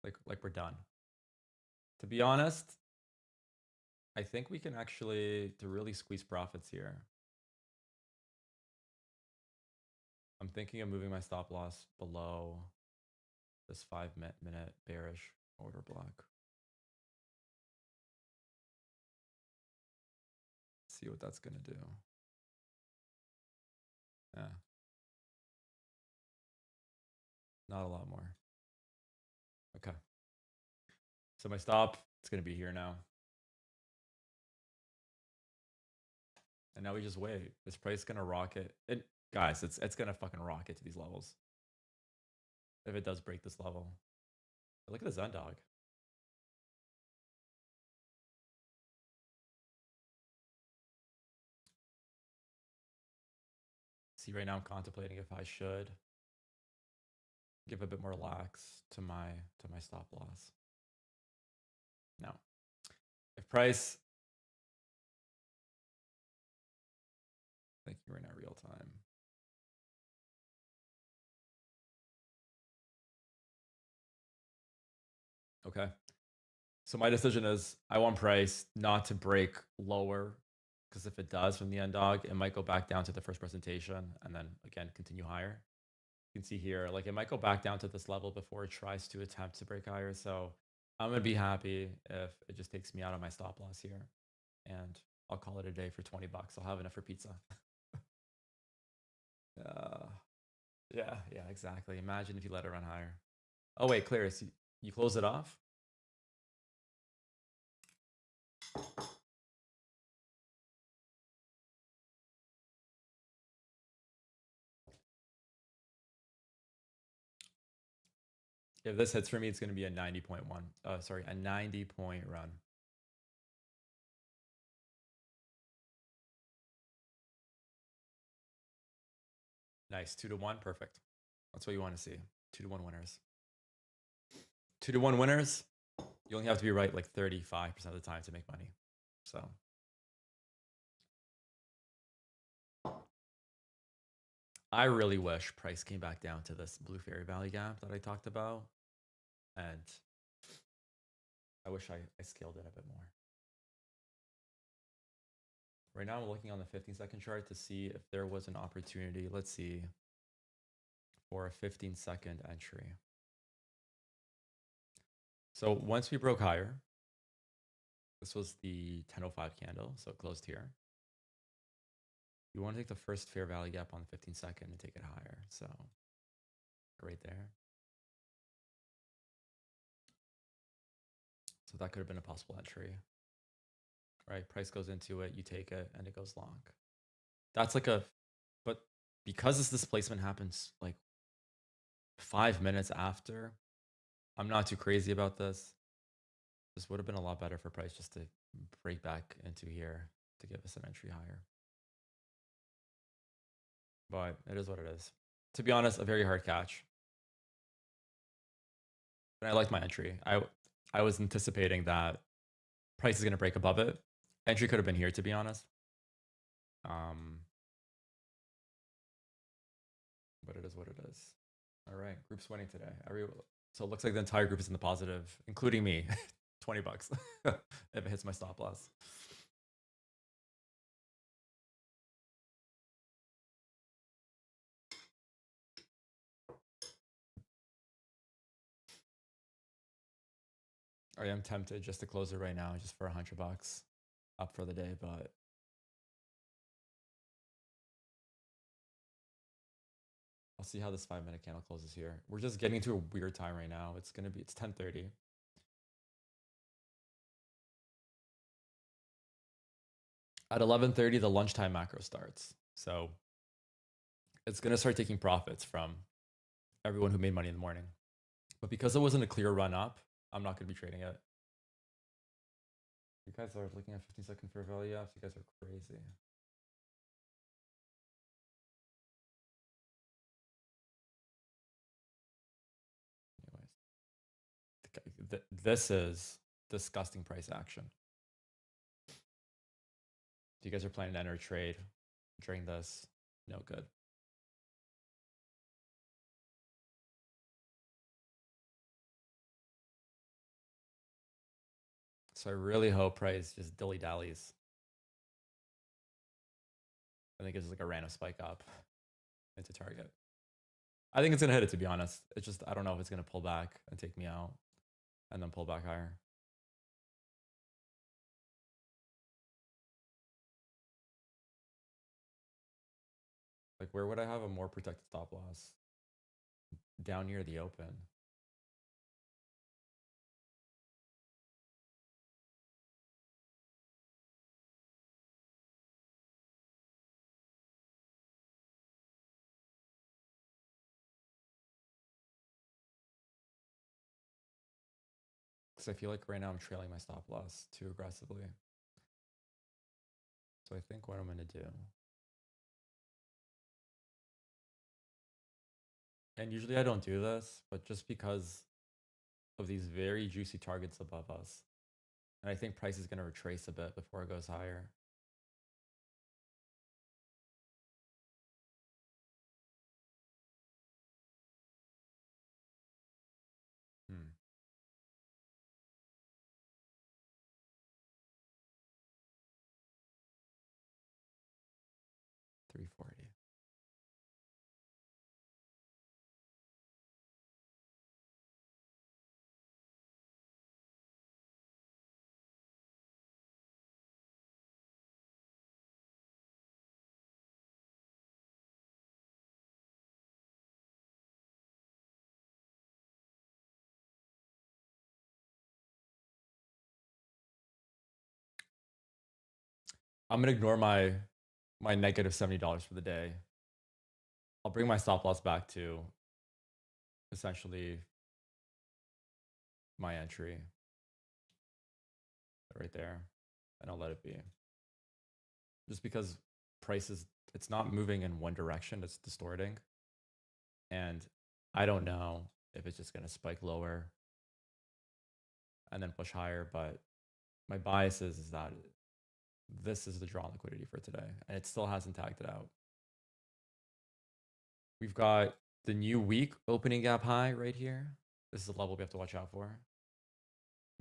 like we're done. To be honest, I think we can actually to really squeeze profits here. I'm thinking of moving my stop loss below this 5-minute bearish order block. See what that's gonna do. Yeah. Not a lot more. Okay. So my stop, it's gonna be here now. And now we just wait. This price is gonna rocket. Guys, it's gonna fucking rocket to these levels. If it does break this level. But look at the Zen dog. See, right now I'm contemplating if I should give a bit more lax to my stop loss. Now, if price, thank you, we're not real time. Okay. So my decision is I want price not to break lower, because if it does from the end dog, it might go back down to the first presentation and then again continue higher. You can see here, like it might go back down to this level before it tries to attempt to break higher. So I'm gonna be happy if it just takes me out of my stop loss here, and I'll call it a day for 20 bucks. I'll have enough for pizza. Yeah, exactly. Imagine if you let it run higher. Oh wait, Clarice, you close it off? If this hits for me, it's going to be a 90.1. Sorry, a 90-point run. Nice, 2-1, perfect. That's what you want to see. 2-1 winners. 2-1 winners. You only have to be right like 35% of the time to make money. So I really wish price came back down to this Blue Fairy Valley gap that I talked about. And I wish I scaled it a bit more. Right now I'm looking on the 15-second chart to see if there was an opportunity. Let's see, for a 15-second entry. So once we broke higher, this was the 10:05 candle, so it closed here. You want to take the first fair value gap on the 15-second and take it higher. So right there. So that could have been a possible entry. Right? Price goes into it, you take it, and it goes long. That's like but because this displacement happens like 5 minutes after, I'm not too crazy about this. This would have been a lot better for price just to break back into here to give us an entry higher. But it is what it is. To be honest, a very hard catch. But I liked my entry. I was anticipating that price is going to break above it. Entry could have been here, to be honest. But it is what it is. All right, group's winning today. So it looks like the entire group is in the positive, including me. 20 bucks if it hits my stop loss. I am tempted just to close it right now, just for 100 bucks up for the day, but I'll see how this 5-minute candle closes here. We're just getting to a weird time right now. It's 10:30. At 11:30, the lunchtime macro starts. So it's going to start taking profits from everyone who made money in the morning. But because it wasn't a clear run up, I'm not going to be trading it. You guys are looking at 15-second fair value apps. You guys are crazy. Anyways, this is disgusting price action. If you guys are planning to enter a trade during this, no good. So I really hope price just dilly-dallies. I think it's like a random spike up into target. I think it's going to hit it, to be honest. It's just, I don't know if it's going to pull back and take me out and then pull back higher. Like, where would I have a more protected stop loss? Down near the open. Because I feel like right now I'm trailing my stop loss too aggressively. So I think what I'm going to do, and usually I don't do this, but just because of these very juicy targets above us, and I think price is going to retrace a bit before it goes higher. Hmm. $340. I'm going to ignore my negative $70 for the day. I'll bring my stop loss back to essentially my entry right there, and I'll let it be. Just because prices, it's not moving in one direction, it's distorting. And I don't know if it's just going to spike lower and then push higher, but my bias is that this is the draw liquidity for today, and it still hasn't tagged it out. We've got the new week opening gap high right here. This is a level we have to watch out for.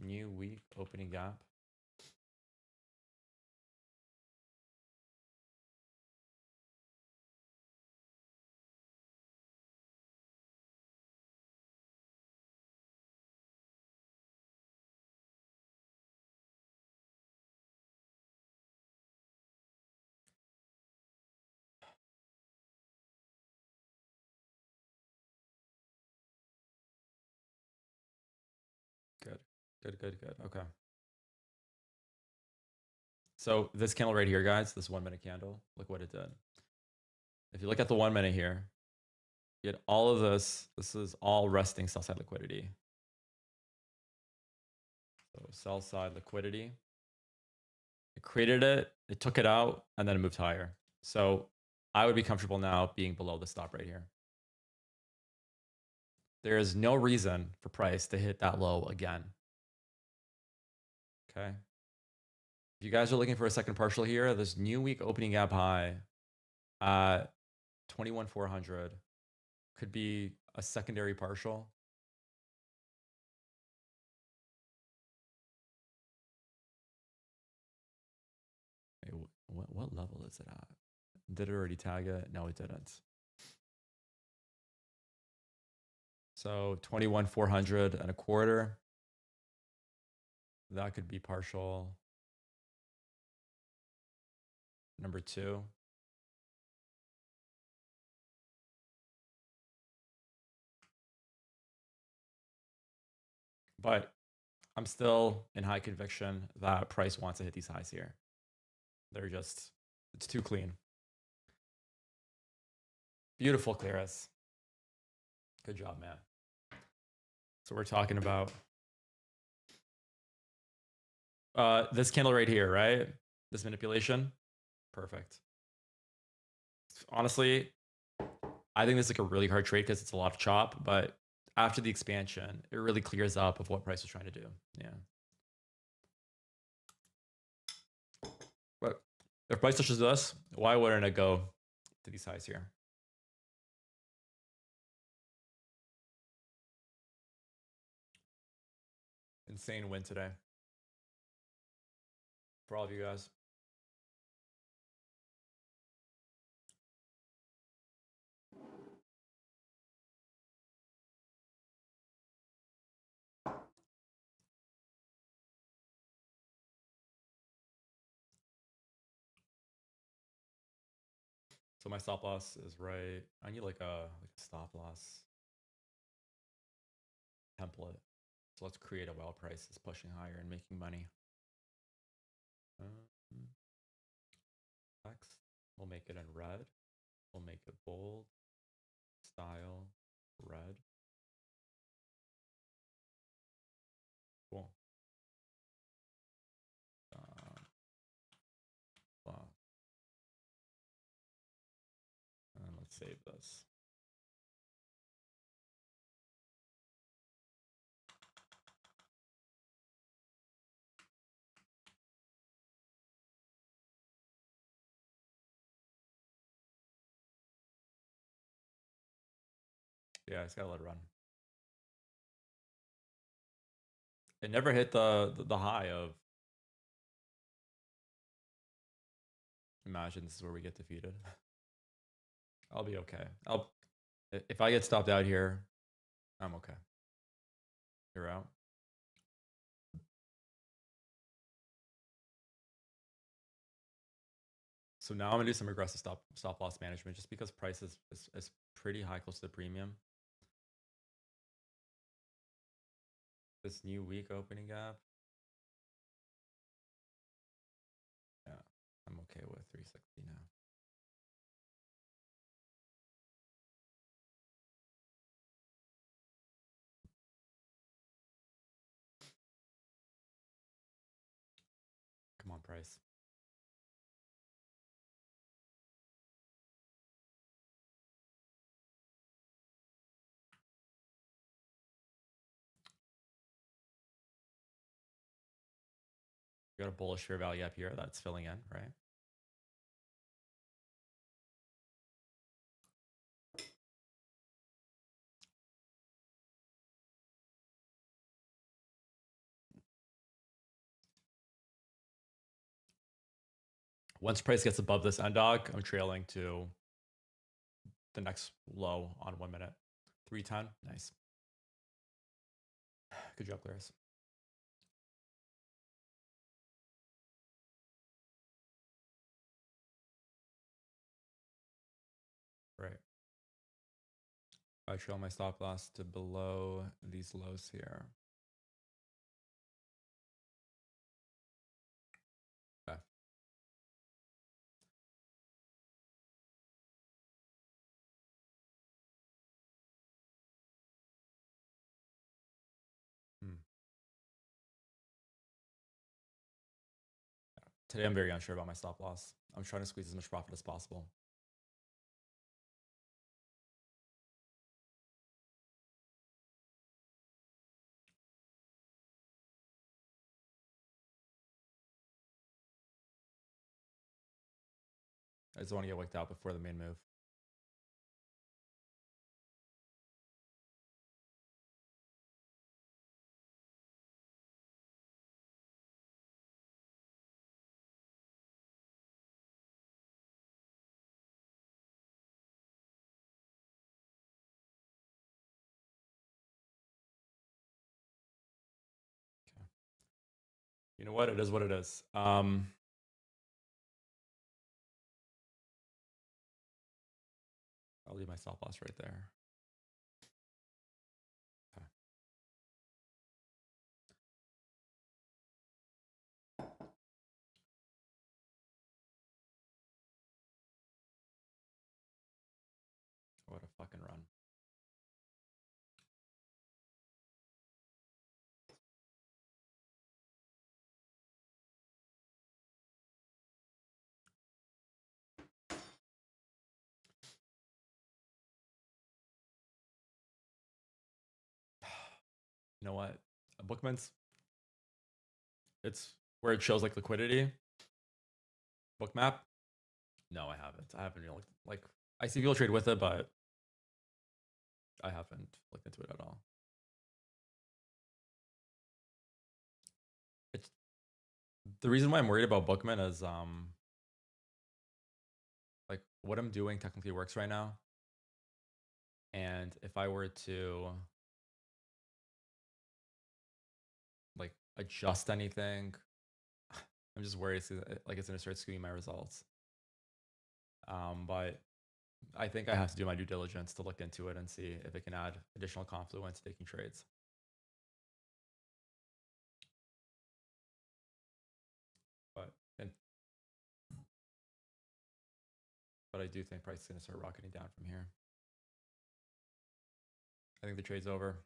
New week opening gap. Good, good, good, good. Okay. So this candle right here, guys, this 1 minute candle, look what it did. If you look at the 1 minute here, you get all of this. This is all resting sell side liquidity. So sell side liquidity. It created it, it took it out, and then it moved higher. So I would be comfortable now being below the stop right here. There is no reason for price to hit that low again. Okay. If you guys are looking for a second partial here, this new week opening gap high at 21,400 could be a secondary partial. Wait, what level is it at? Did it already tag it? No, it didn't. So 21,400 and a quarter. That could be partial number 2. But I'm still in high conviction that price wants to hit these highs here. They're just, it's too clean. Beautiful, Claris. Good job, man. So we're talking about this candle right here, right? This manipulation. Perfect. Honestly, I think this is like a really hard trade because it's a lot of chop, but after the expansion, it really clears up of what price is trying to do. Yeah. But if price touches this, why wouldn't it go to these highs here? Insane win today for all of you guys. So my stop loss is right. I need like a stop loss template. So let's create a while price is pushing higher and making money. Text. We'll make it in red. We'll make it bold. Style. Red. Cool. And let's save this. Yeah, I just gotta let it run. It never hit the high of. Imagine this is where we get defeated. I'll be okay. If I get stopped out here, I'm okay. You're out. So now I'm gonna do some aggressive stop loss management just because price is pretty high close to the premium. This new week opening gap. Yeah, I'm okay with 360 now. Come on, price. You got a bullish fair value up here that's filling in, right? Once price gets above this end dog, I'm trailing to the next low on 1 minute. 310. Nice. Good job, Clarice. Right. I trail my stop loss to below these lows here. Okay. Today I'm very unsure about my stop loss. I'm trying to squeeze as much profit as possible. I just want to get wicked out before the main move. Okay. You know what? It is what it is. I'll leave my stop loss right there. Okay. What a fucking run. You know what? Bookman's, it's where it shows like liquidity. Bookmap? No, I haven't. I haven't really like I see people trade with it, but I haven't looked into it at all. It's the reason why I'm worried about Bookman is like what I'm doing technically works right now. And if I were to like adjust anything, I'm just worried like it's gonna start skewing my results. But I think I have to do my due diligence to look into it and see if it can add additional confluence to taking trades. But I do think price is going to start rocketing down from here. I think the trade's over.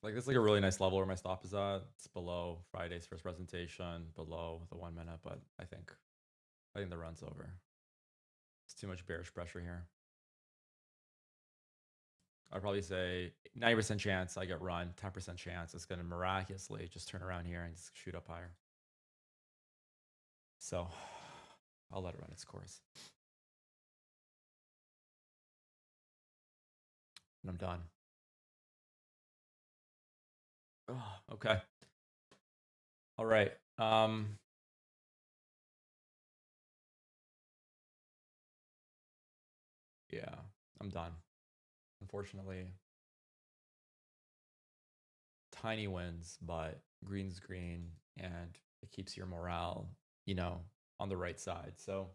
Like this is like a really nice level where my stop is at. It's below Friday's first presentation, below the 1 minute, but I think the run's over. It's too much bearish pressure here. I'd probably say 90% chance I get run, 10% chance it's going to miraculously just turn around here and just shoot up higher. So I'll let it run its course. And I'm done. Oh, okay. All right. Yeah, I'm done. Unfortunately, tiny wins, but green's green and it keeps your morale, you know, on the right side. So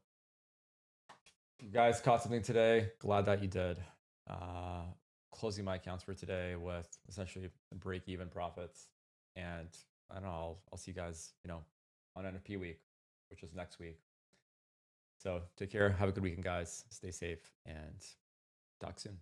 you guys caught something today. Glad that you did. Closing my accounts for today with essentially break-even profits. And I don't know, I'll see you guys, you know, on NFP week, which is next week. So take care. Have a good weekend, guys. Stay safe and talk soon.